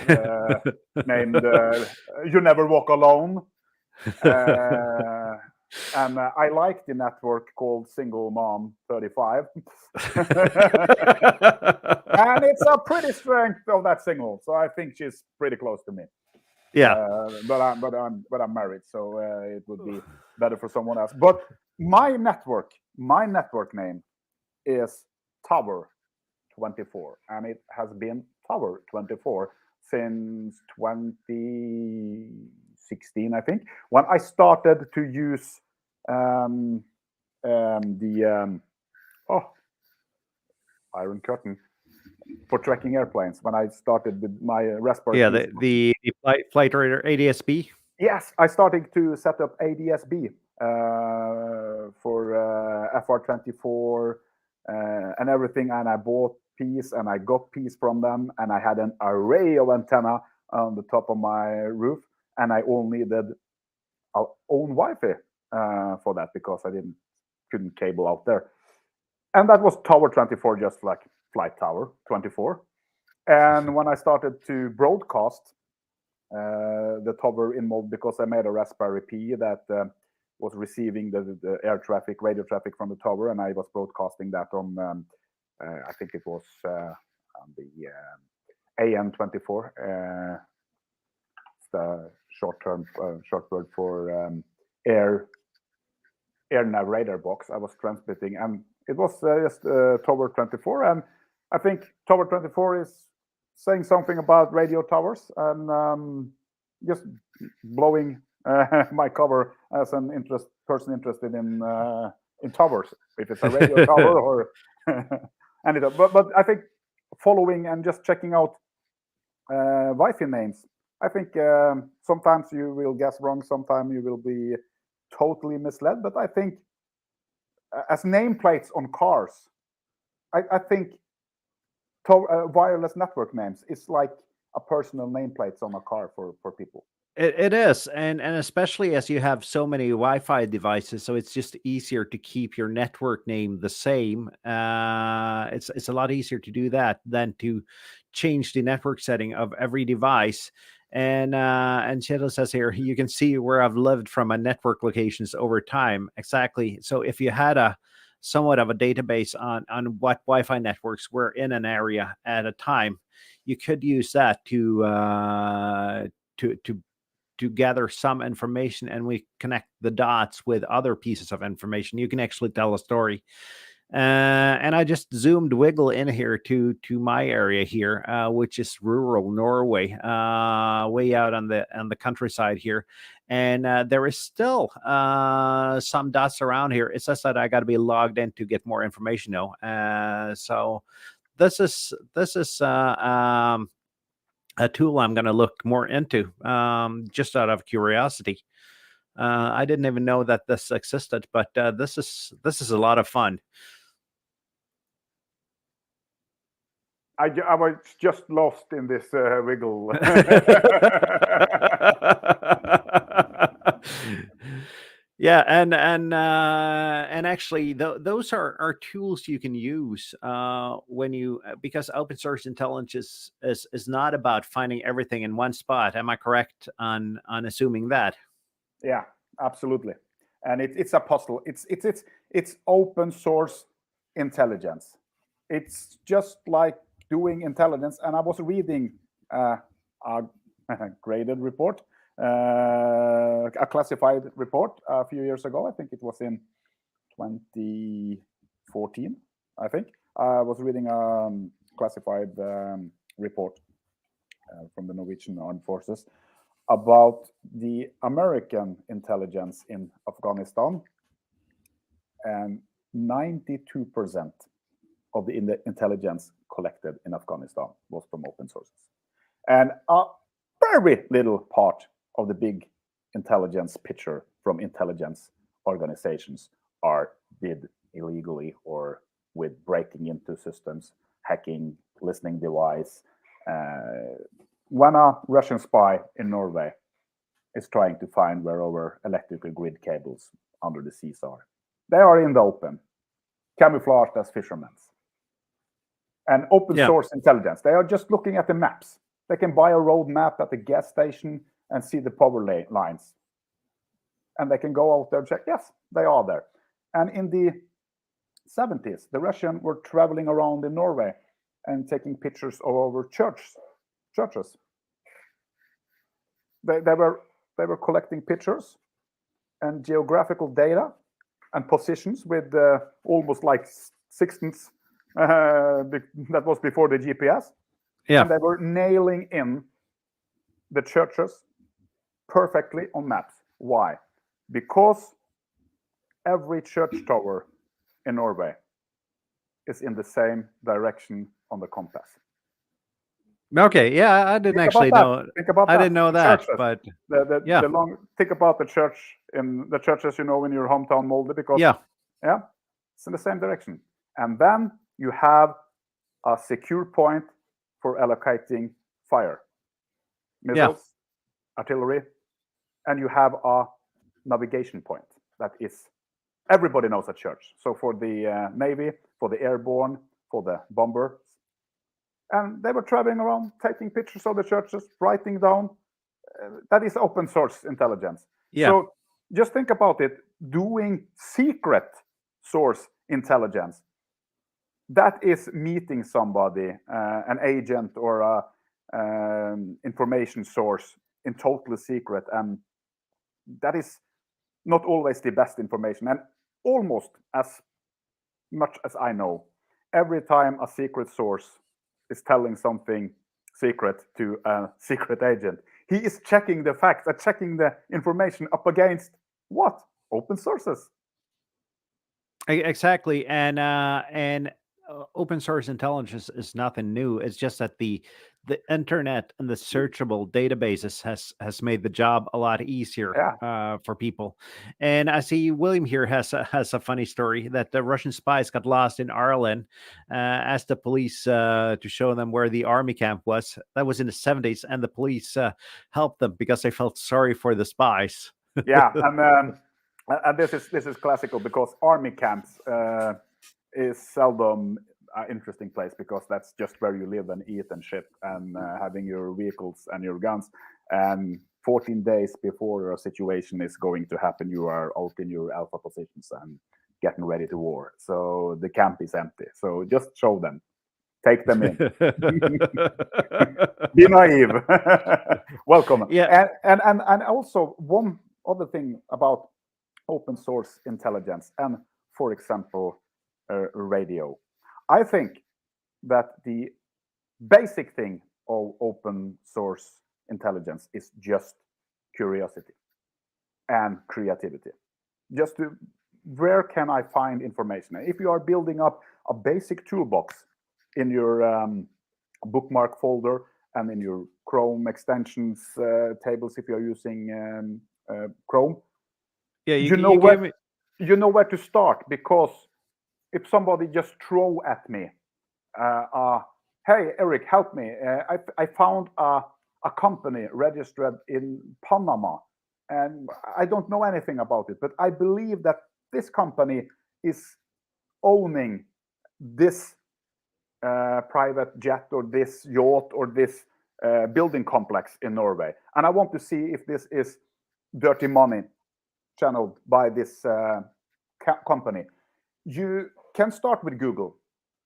named You Never Walk Alone. And I like the network called Single Mom 35. And it's a pretty strength of that signal. So I think she's pretty close to me. Yeah. But I'm married, so it would be better for someone else. But my network name is Tower 24, and it has been Tower 24 since 2016, I think, when I started to use Iron Curtain for tracking airplanes. When I started with my Raspberry, the flight radar ADSB. Yes, I started to set up ADSB for FR24 and everything, and I bought piece and I got piece from them, and I had an array of antenna on the top of my roof, and I only needed our own Wi-Fi for that, because I couldn't cable out there. And that was Tower 24, just like Flight Tower 24. And when I started to broadcast the tower in mode, because I made a Raspberry Pi that was receiving the air traffic, radio traffic from the tower, and I was broadcasting that on, I think it was on the AM24. It's the short word for air nav radar box. I was transmitting, and it was just Tower 24, and I think Tower 24 is saying something about radio towers, and just blowing my cover as an person interested in towers, if it's a radio tower or anything. But I think following and just checking out Wi-Fi names, I think sometimes you will guess wrong, sometimes you will be totally misled. But I think as nameplates on cars, I think wireless network names is like a personal nameplates on a car for people. It is, and especially as you have so many Wi-Fi devices, so it's just easier to keep your network name the same. It's a lot easier to do that than to change the network setting of every device. And Cheryl says here, you can see where I've lived from my network locations over time. Exactly. So if you had a somewhat of a database on what Wi-Fi networks were in an area at a time, you could use that to gather some information, and we connect the dots with other pieces of information. You can actually tell a story. And I just zoomed wiggle in here to my area here, which is rural Norway, way out on the countryside here, and there is still some dots around here. It says that I got to be logged in to get more information though. So this is a tool I'm going to look more into, just out of curiosity. I didn't even know that this existed, but this is a lot of fun. I was just lost in this wiggle. Yeah, and actually, those are tools you can use when you because open source intelligence is not about finding everything in one spot. Am I correct on assuming that? Yeah, absolutely. And it's a puzzle. It's open source intelligence. It's just like doing intelligence. And I was reading a graded report, a classified report a few years ago. I think it was in 2014. I think I was reading a classified report from the Norwegian Armed Forces about the American intelligence in Afghanistan, and 92% of the intelligence collected in Afghanistan was from open sources. And a very little part of the big intelligence picture from intelligence organizations are did illegally or with breaking into systems, hacking, listening device. When a Russian spy in Norway is trying to find where our electrical grid cables under the seas are, they are in the open, camouflaged as fishermen. And open source intelligence, they are just looking at the maps. They can buy a road map at the gas station and see the power lines. And they can go out there and check, yes, they are there. And in the 70s, the Russians were traveling around in Norway and taking pictures of our churches. They were collecting pictures and geographical data and positions with almost like sixteenths. That was before the GPS. Yeah. And they were nailing in the churches perfectly on maps. Why? Because every church tower in Norway is in the same direction on the compass. Okay, yeah, I didn't actually know. Think about I didn't know that, churches. but think about the church in the churches in your hometown Molde, because it's in the same direction. And then you have a secure point for allocating fire, missiles, artillery, and you have a navigation point that is everybody knows a church. So for the Navy, for the airborne, for the bombers. And they were traveling around, taking pictures of the churches, writing down. That is open source intelligence. Yeah. So just think about it. Doing secret source intelligence, that is meeting somebody, an agent or an information source in total secret. And that is not always the best information. And almost as much as I know, every time a secret source is telling something secret to a secret agent, he is checking the facts and checking the information up against what? Open sources. Exactly. And open source intelligence is nothing new. It's just that the internet and the searchable databases has made the job a lot easier for people. And I see William here has a funny story that the Russian spies got lost in Ireland, asked the police to show them where the army camp was. That was in the 70s, and the police helped them because they felt sorry for the spies. And this is classical, because army camps is seldom an interesting place, because that's just where you live and eat and ship, and having your vehicles and your guns. And 14 days before a situation is going to happen, you are out in your alpha positions and getting ready to war. So the camp is empty. So just show them, take them in. Be naive. Welcome. Yeah. And also one other thing about open source intelligence and, for example, radio. I think that the basic thing of open source intelligence is just curiosity and creativity. Just to, where can I find information? If you are building up a basic toolbox in your bookmark folder and in your Chrome extensions tables, if you're using Chrome, Yeah, you know where to start. Because if somebody just throw at me, hey, Erik, help me. I found a company registered in Panama, and I don't know anything about it, but I believe that this company is owning this private jet or this yacht or this building complex in Norway. And I want to see if this is dirty money channeled by this company. You can start with Google,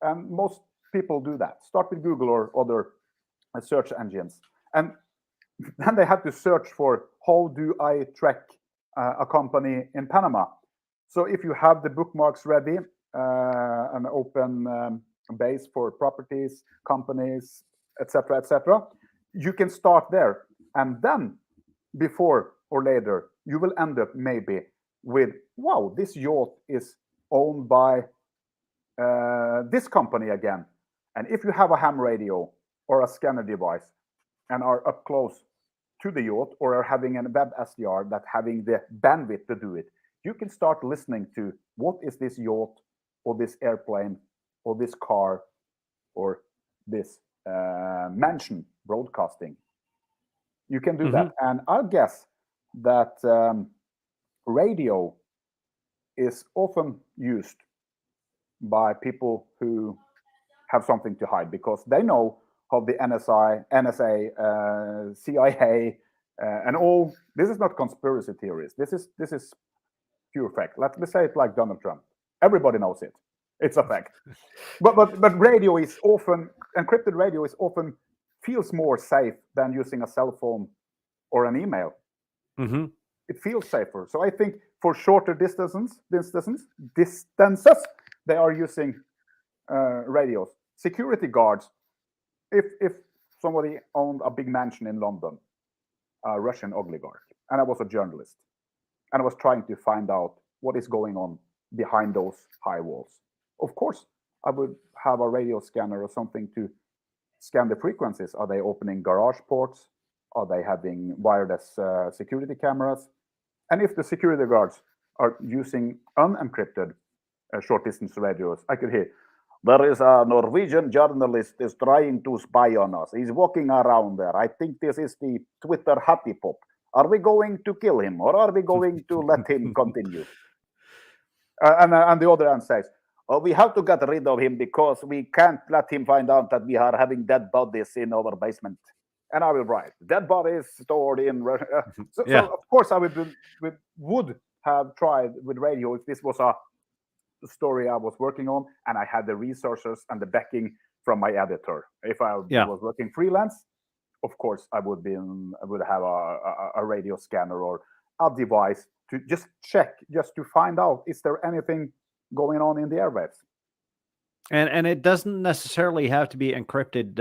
and most people do that. Start with Google or other search engines, and then they have to search for, how do I track a company in Panama? So if you have the bookmarks ready, an open base for properties, companies, etc., you can start there, and then before or later you will end up maybe with, wow, this yacht is owned by this company again. And if you have a ham radio or a scanner device and are up close to the yacht, or are having a webSDR that having the bandwidth to do it, you can start listening to, what is this yacht or this airplane or this car or this mansion broadcasting. You can do that. And I guess that radio is often used by people who have something to hide, because they know how the NSA, CIA, and all. This is not conspiracy theories. This is pure fact. Let's say it like Donald Trump. Everybody knows it. It's a fact. But radio is often, encrypted radio is often feels more safe than using a cell phone or an email. It feels safer. So I think for shorter distances, they are using radios. Security guards. If somebody owned a big mansion in London, a Russian oligarch, and I was a journalist, and I was trying to find out what is going on behind those high walls, of course, I would have a radio scanner or something to scan the frequencies. Are they opening garage ports? Are they having wireless security cameras? And if the security guards are using unencrypted short distance radios, I could hear, there is a Norwegian journalist is trying to spy on us. He's walking around there. I think this is the Twitter happy pop. Are we going to kill him, or are we going to let him continue? And the other end says, oh, we have to get rid of him because we can't let him find out that we are having dead bodies in our basement. And I will write, dead bodies stored in Russia. So of course, I would have tried with radio if this was a story I was working on and I had the resources and the backing from my editor. If I was working freelance, of course, I would have a radio scanner or a device to just check, just to find out, is there anything going on in the airwaves? And it doesn't necessarily have to be encrypted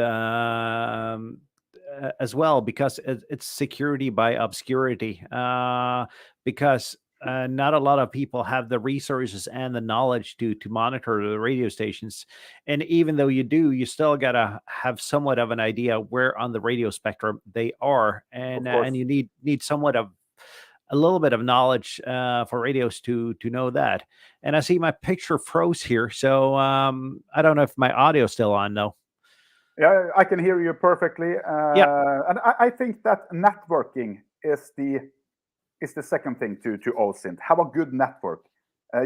as well, because it's security by obscurity. Because not a lot of people have the resources and the knowledge to monitor the radio stations. And even though you do, you still gotta have somewhat of an idea where on the radio spectrum they are, and you need somewhat of a little bit of knowledge for radios to know that. And I see my picture froze here, so I don't know if my audio's still on though. Yeah, I can hear you perfectly. Yeah. And I think that networking is the second thing to OSINT. Have a good network.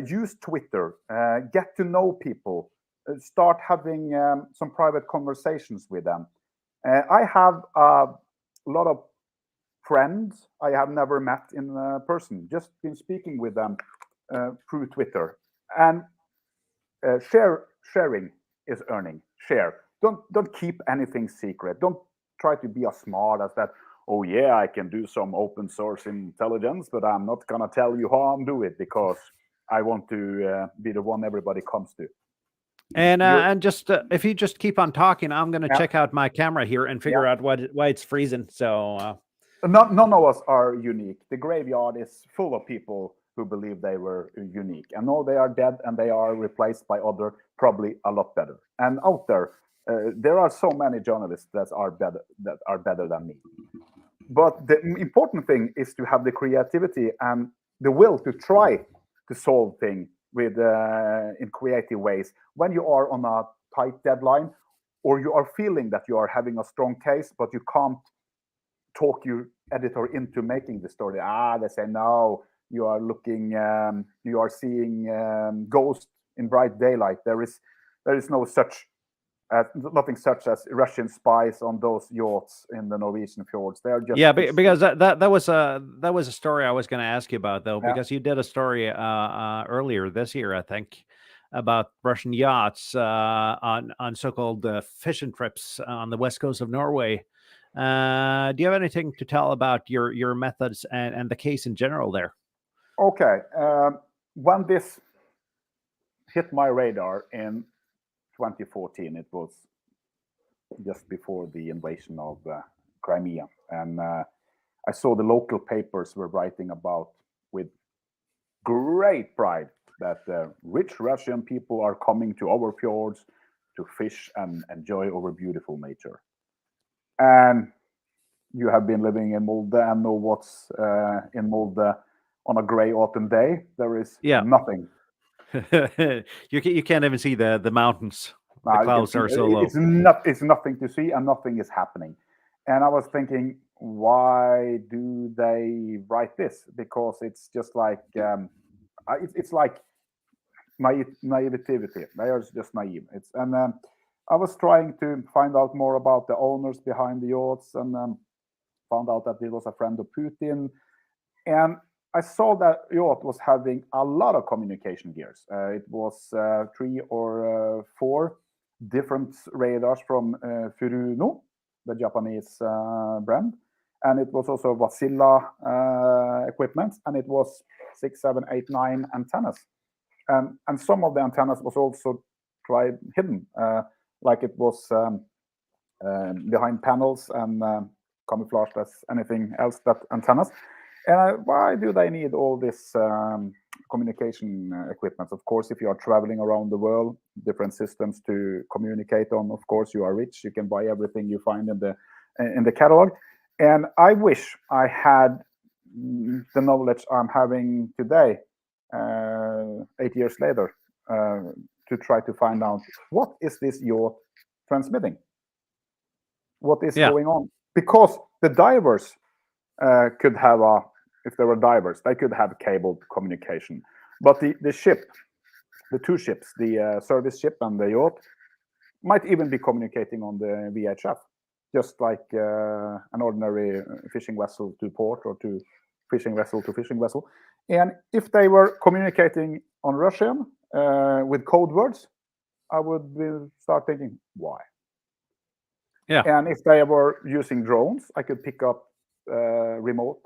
Use Twitter. Get to know people. start having some private conversations with them. I have a lot of friends I have never met in person, just been speaking with them through Twitter. And sharing is earning. Share. Don't keep anything secret. Don't try to be as smart as that. Oh yeah, I can do some open source intelligence, but I'm not gonna tell you how I'm doing it because I want to be the one everybody comes to. And just if you just keep on talking, I'm going to check out my camera here and figure out why it's freezing. So none of us are unique. The graveyard is full of people who believe they were unique, and no, they are dead and they are replaced by other, probably a lot better. And out there, there are so many journalists that are better than me. But the important thing is to have the creativity and the will to try to solve things with in creative ways when you are on a tight deadline, or you are feeling that you are having a strong case, but you can't talk your editor into making the story. They say, no, you are looking, you are seeing ghosts in bright daylight. There is no such, nothing such as Russian spies on those yachts in the Norwegian fjords. They are just because that was a story I was going to ask you about, though, because you did a story earlier this year, I think, about Russian yachts on so-called fishing trips on the west coast of Norway. Do you have anything to tell about your methods and the case in general there? Okay. When this hit my radar in 2014, it was just before the invasion of Crimea, and I saw the local papers were writing about with great pride that rich Russian people are coming to our fjords to fish and enjoy our beautiful nature. And you have been living in Molde and know what's in Molde on a gray autumn day. There is nothing. You can't even see the mountains. The clouds are so low. It's nothing to see, and nothing is happening. And I was thinking, why do they write this? Because it's just like it's like naivety. They are just naive. And I was trying to find out more about the owners behind the yachts, and found out that he was a friend of Putin. And I saw that yacht was having a lot of communication gears. It was 3 or 4 different radars from Furuno, the Japanese brand. And it was also Vasilla equipment, and it was 6, 7, 8, 9 antennas. And some of the antennas was also hidden, like it was behind panels and camouflaged as anything else but antennas. And why do they need all this communication equipment? Of course, if you are traveling around the world, different systems to communicate on, of course, you are rich. You can buy everything you find in the catalog. And I wish I had the knowledge I'm having today, 8 years later, to try to find out what is this yacht transmitting? What is going on? Because the divers could have if there were divers, they could have cabled communication. But the ship, the 2 ships, the service ship and the yacht, might even be communicating on the VHF, just like an ordinary fishing vessel to port, or to fishing vessel to fishing vessel. And if they were communicating on Russian with code words, I would start thinking, why? Yeah. And if they were using drones, I could pick up remote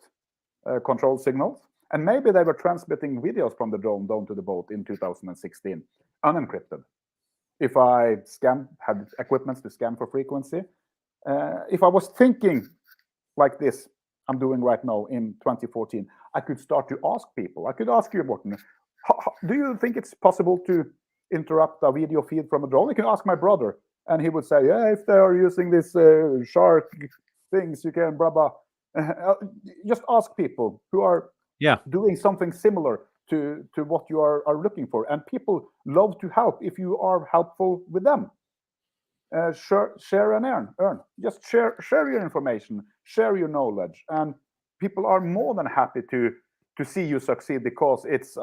control signals. And maybe they were transmitting videos from the drone down to the boat in 2016, unencrypted. If I had equipment to scan for frequency, if I was thinking like this, I'm doing right now in 2014, I could start to ask people. I could ask you, Morten, do you think it's possible to interrupt a video feed from a drone? You can ask my brother, and he would say, yeah, if they are using this shark things, you can blah blah. Just ask people who are doing something similar to what you are looking for, and people love to help if you are helpful with them. Share and earn. Just share your information, share your knowledge, and people are more than happy to see you succeed, because it's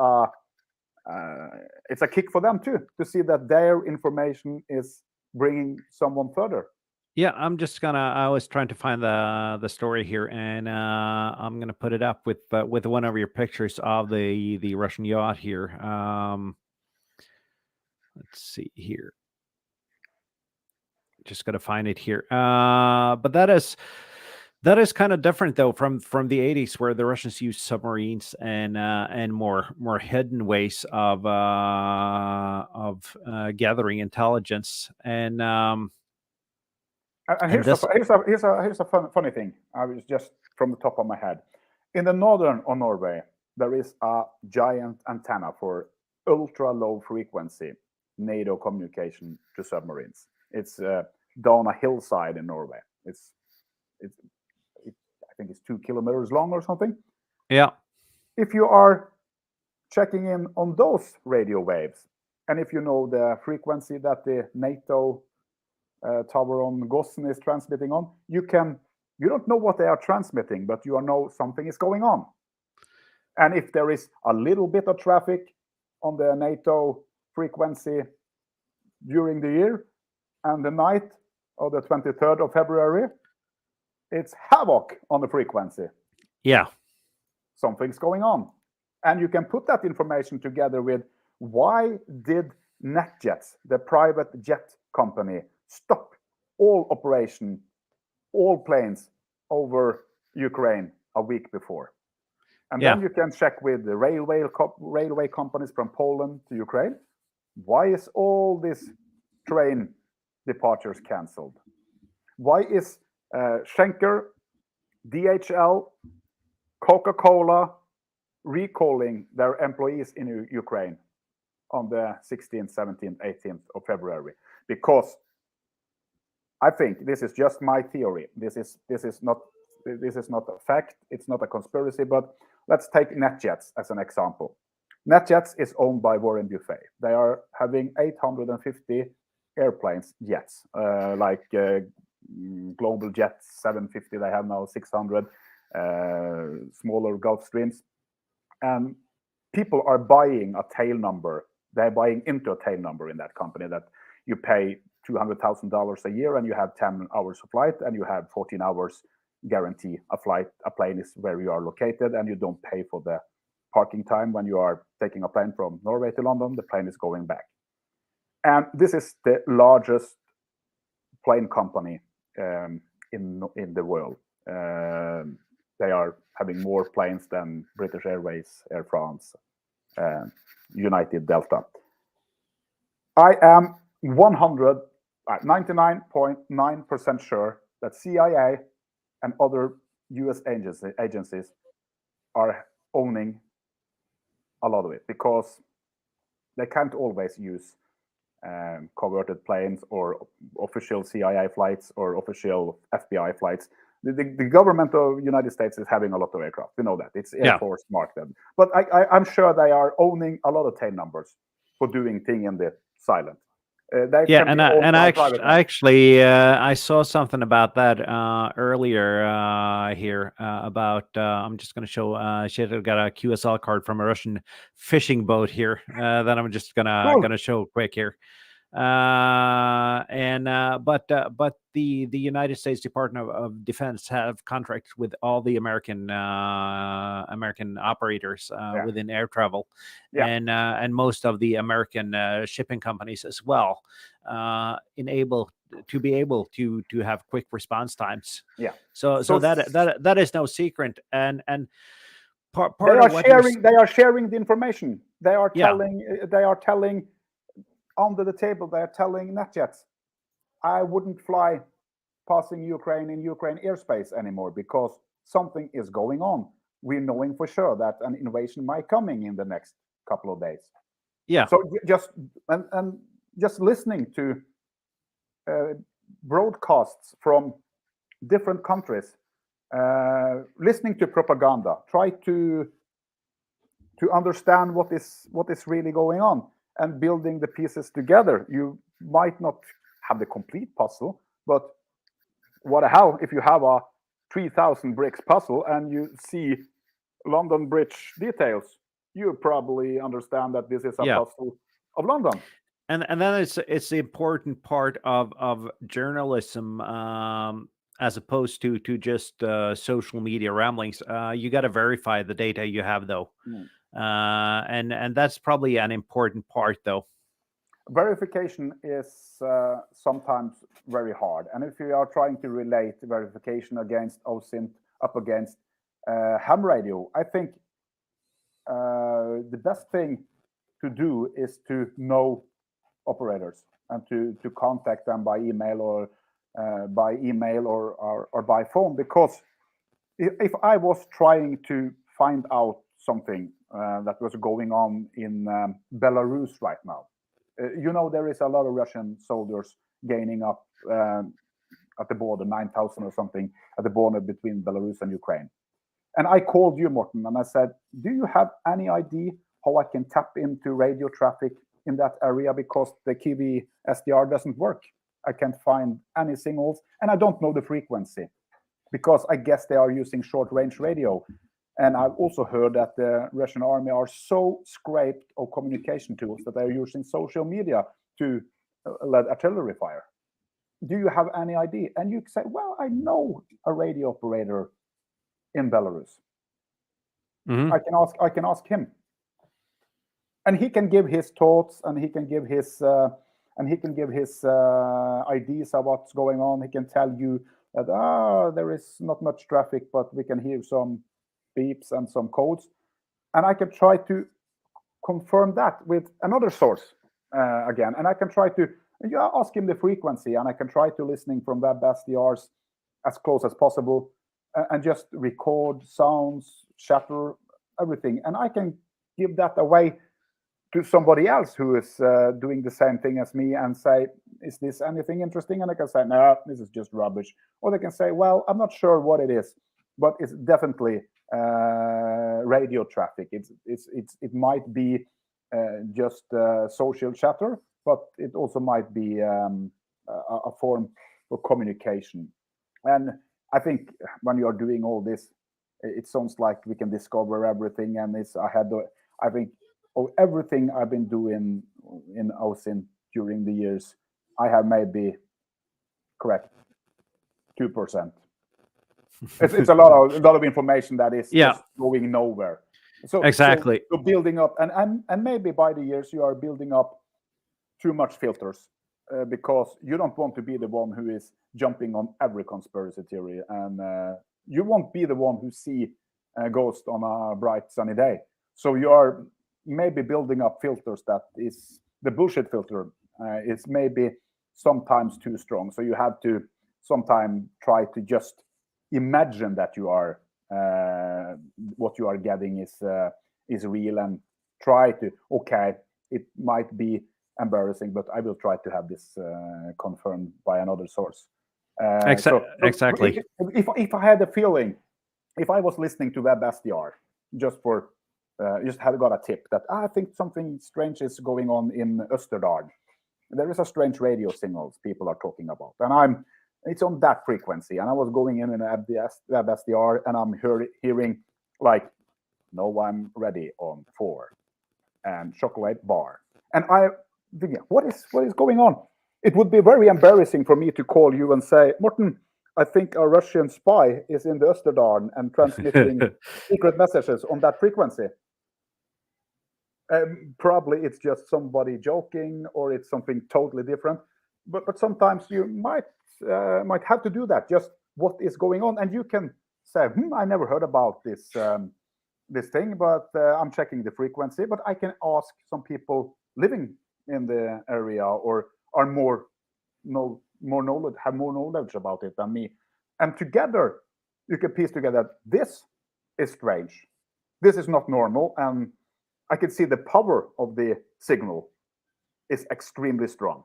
it's a kick for them too, to see that their information is bringing someone further. Yeah, I was trying to find the story here, and I'm gonna put it up with one of your pictures of the Russian yacht here. Let's see here. Just gotta find it here. But that is kind of different though from the 80s, where the Russians used submarines and more hidden ways of gathering intelligence. And And and this here's a funny thing. I was just from the top of my head. In the northern of Norway, there is a giant antenna for ultra low frequency NATO communication to submarines. It's down a hillside in Norway. It's I think it's 2 kilometers long or something. Yeah. If you are checking in on those radio waves, and if you know the frequency that the NATO tower on Gossen is transmitting on, you don't know what they are transmitting, but you know something is going on. And if there is a little bit of traffic on the NATO frequency during the year, and the night of the 23rd of February, it's havoc on the frequency. Yeah. Something's going on. And you can put that information together with, why did NetJets, the private jet company, stop all operation, all planes over Ukraine a week before? And then you can check with the railway companies from Poland to Ukraine. Why is all this train departures canceled? Why is Schenker, DHL, Coca-Cola recalling their employees in Ukraine on the 16th, 17th, 18th of February? Because I think this is just my theory. This is not a fact. It's not a conspiracy. But let's take NetJets as an example. NetJets is owned by Warren Buffett. They are having 850 airplanes, jets, like Global Jet 750. They have now 600 smaller Gulfstreams, and people are buying a tail number. They're buying into a tail number in that company, that you pay $200,000 a year and you have 10 hours of flight and you have 14 hours guarantee a flight. A plane is where you are located, and you don't pay for the parking time when you are taking a plane from Norway to London. The plane is going back. And this is the largest plane company in the world. They are having more planes than British Airways, Air France, United, Delta. I am 99.9% sure that CIA and other US agencies are owning a lot of it, because they can't always use converted planes or official CIA flights or official FBI flights. The government of the United States is having a lot of aircraft. We know that. It's Air Force marked them. But I'm sure they are owning a lot of tail numbers for doing thing in the silent. I saw something about that earlier here about. I'm just going to show. She had got a QSL card from a Russian fishing boat here that I'm just gonna show quick here. But the United States Department of Defense have contracts with all the American operators within air travel, and most of the American shipping companies as well, to be able to have quick response times. So that is no secret, and part they of what they are sharing the information. They are telling under the table. They are telling NetJets, I wouldn't fly passing Ukraine in Ukraine airspace anymore, because something is going on. We're knowing for sure that an invasion might coming in the next couple of days. So just listening to broadcasts from different countries, listening to propaganda, try to understand what is really going on, and building the pieces together. You might not have the complete puzzle, but what the hell if you have a 3,000 bricks puzzle and you see London Bridge details? you probably understand that this is a Yeah. puzzle of London. And then it's the important part of journalism, as opposed to just social media ramblings. You got to verify the data you have, though, and that's probably an important part, though. Verification is sometimes very hard, and if you are trying to relate verification against OSINT up against ham radio, I think the best thing to do is to know operators and to contact them by email or by phone, because if I was trying to find out something that was going on in Belarus right now, there is a lot of Russian soldiers gaining up at the border, 9,000 or something at the border between Belarus and Ukraine. And I called you, Morten, and I said, do you have any idea how I can tap into radio traffic in that area, because the Kiwi SDR doesn't work? I can't find any signals, and I don't know the frequency, because I guess they are using short-range radio. And I've also heard that the Russian army are so scraped of communication tools that they're using social media to let artillery fire. Do you have any idea? And you say, well, I know a radio operator in Belarus. Mm-hmm. I can ask him, and he can give his thoughts, and he can give his ideas of what's going on. He can tell you that there is not much traffic, but we can hear some beeps and some codes, and I can try to confirm that with another source again, and I can try to ask him the frequency, and I can try to listening from webSDRs as close as possible, and just record sounds, chatter, everything, and I can give that away to somebody else who is doing the same thing as me, and say, is this anything interesting? And I can say, no, this is just rubbish. Or they can say, well, I'm not sure what it is, but it's definitely radio traffic. It might be just social chatter, but it also might be a form of communication. And I think when you are doing all this, it sounds like we can discover everything, and I think everything I've been doing in OSINT during the years, I have maybe correct 2%. It's a lot of information that is just going nowhere. So exactly. So building up, and maybe by the years you are building up too much filters, because you don't want to be the one who is jumping on every conspiracy theory, and you won't be the one who see a ghost on a bright sunny day. So you are maybe building up filters that is the bullshit filter is maybe sometimes too strong. So you have to sometimes try to just imagine that you are what you are getting is real, and try to, okay, it might be embarrassing, but I will try to have this confirmed by another source. Exactly. If I had a feeling, if I was listening to webSDR just had got a tip that I think something strange is going on in Österdal, there is a strange radio signals people are talking about, and it's on that frequency, and I was going in an webSDR, and I'm hearing like, no, I'm ready on 4 and chocolate bar, and I think, what is going on? It would be very embarrassing for me to call you and say, Morten, I think a Russian spy is in the Österdal and transmitting secret messages on that frequency. Probably it's just somebody joking, or it's something totally different. But sometimes you might have to do that. Just what is going on, and you can say, I never heard about this thing, but I'm checking the frequency. But I can ask some people living in the area, or are have more knowledge about it than me, and together you can piece together, this is strange, this is not normal, and I can see the power of the signal is extremely strong,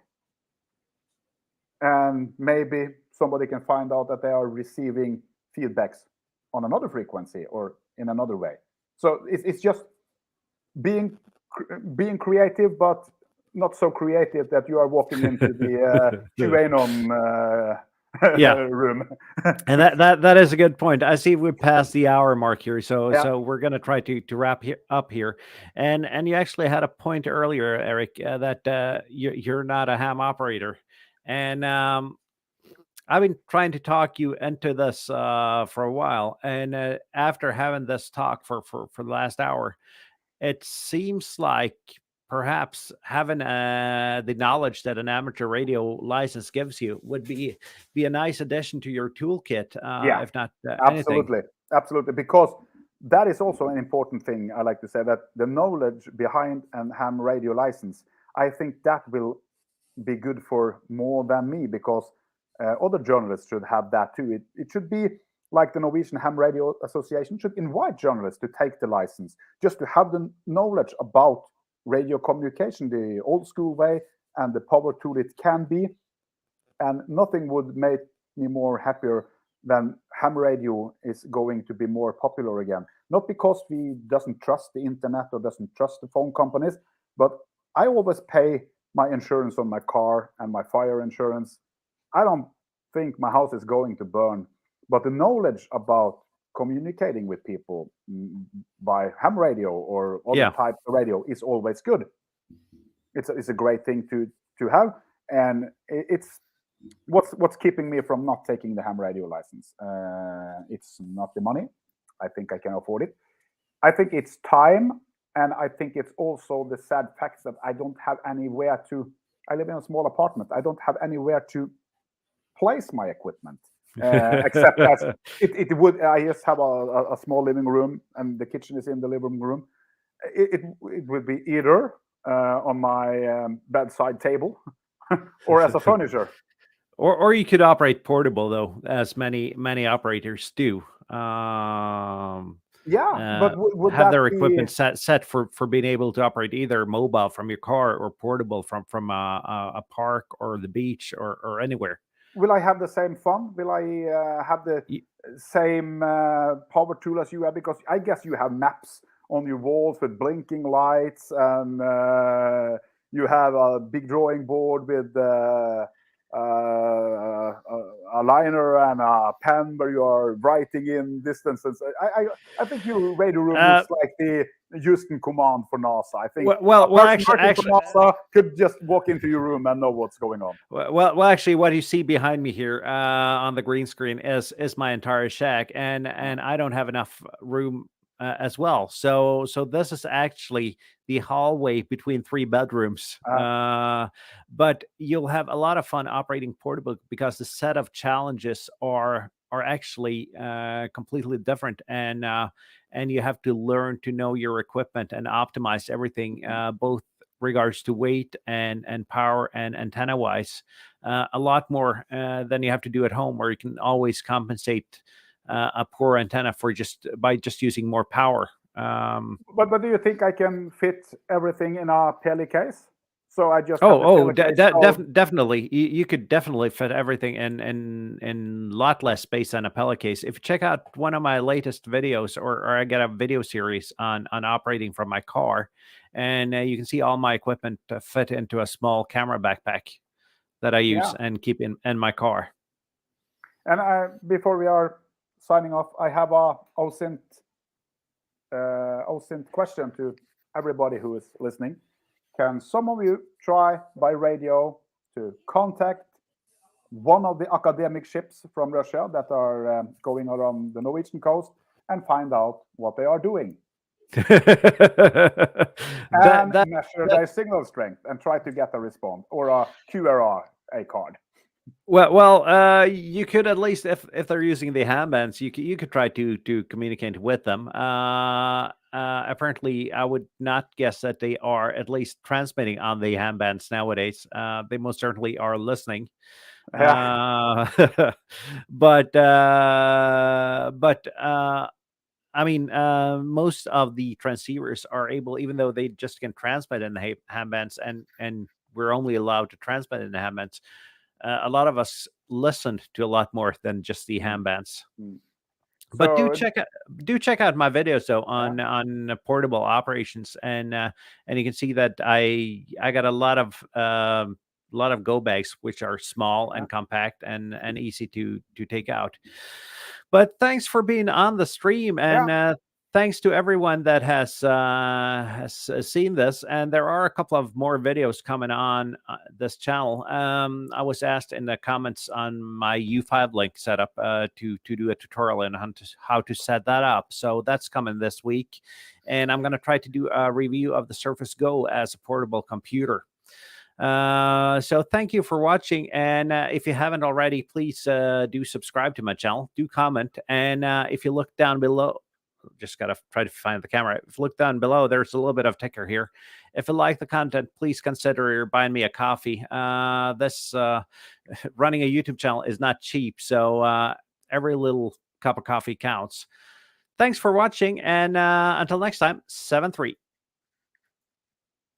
and maybe somebody can find out that they are receiving feedbacks on another frequency or in another way. So it's just being creative, but not so creative that you are walking into the QAnon Yeah. room. And that is a good point. I see we passed the hour mark here, so Yeah, we're going to try to wrap up here. And you actually had a point earlier, Eric, that you're not a ham operator, and I've been trying to talk you into this for a while. And after having this talk for the last hour, it seems like perhaps having the knowledge that an amateur radio license gives you would be a nice addition to your toolkit, yeah, if not anything. absolutely, absolutely. Because that is also an important thing. I like to say that the knowledge behind an ham radio license, I think that will be good for more than me, because other journalists should have that too. It should be like the Norwegian Ham Radio Association should invite journalists to take the license, just to have the knowledge about radio communication, the old school way and the power tool it can be. And nothing would make me more happier than ham radio is going to be more popular again. Not because we doesn't trust the internet or doesn't trust the phone companies, but I always pay my insurance on my car and my fire insurance. I don't think my house is going to burn, but the knowledge about communicating with people by ham radio or other Yeah. types of radio is always good. It's a great thing to have, and it's what's keeping me from not taking the ham radio license. It's not the money. I think I can afford it. I think it's time, and I think it's also the sad fact that I don't have anywhere to. I live in a small apartment. I don't have anywhere to place my equipment, except as it would. I just have a small living room, and the kitchen is in the living room. It would be either on my bedside table or as a furniture. Or you could operate portable, though, as many operators do. Yeah, but would Have that their be? equipment set for being able to operate either mobile from your car or portable from a park or the beach or anywhere. Will I have the same fun? Will I have the Y- same power tool as you have? Because I guess you have maps on your walls with blinking lights, and you have a big drawing board with a liner and a pen where you are writing in distances. I think your radio room Uh, looks like the Houston command for NASA. I think a well, person working for actually, NASA could just walk into your room and know what's going on. actually, what you see behind me here on the green screen is my entire shack, and I don't have enough room as well. So this is actually the hallway between three bedrooms. Uh, But you'll have a lot of fun operating portable because the set of challenges are actually completely different, and you have to learn to know your equipment and optimize everything, both regards to weight and power and antenna wise, a lot more than you have to do at home, where you can always compensate a poor antenna for just using more power. but do you think I can fit everything in a Peli case? So I just have the Peli case. Definitely. You could definitely fit everything in lot less space than a pellet case. If you check out one of my latest videos, or I got a video series on operating from my car, and you can see all my equipment fit into a small camera backpack that I use Yeah. and keep in my car. And before we are signing off, I have a OSINT question to everybody who is listening. Can some of you try by radio to contact one of the academic ships from Russia that are going around the Norwegian coast and find out what they are doing, and that measure their signal strength and try to get a response or a QRA card? You could, at least if they're using the ham bands, you could try to communicate with them. Apparently, I would not guess that they are at least transmitting on the ham bands nowadays. They most certainly are listening. Yeah, Uh, but I mean, most of the transceivers are able, even though they just can transmit in the ham bands, and we're only allowed to transmit in the ham bands. A lot of us listened to a lot more than just the ham bands. Mm. But So do check out my videos though yeah, on portable operations, and you can see that I got a lot of lot of go bags, which are small and compact and easy to take out. But thanks for being on the stream, and thanks to everyone that has seen this. And there are a couple of more videos coming on this channel. I was asked in the comments on my U5 link setup to do a tutorial on how to set that up. So that's coming this week. And I'm going to try to do a review of the Surface Go as a portable computer. So thank you for watching, and if you haven't already, please do subscribe to my channel, do comment, and if you look down below, just gotta try to find the camera. If you look down below, there's a little bit of ticker here. If you like the content, please consider buying me a coffee. This running a YouTube channel is not cheap, so every little cup of coffee counts. Thanks for watching, and until next time, 7-3.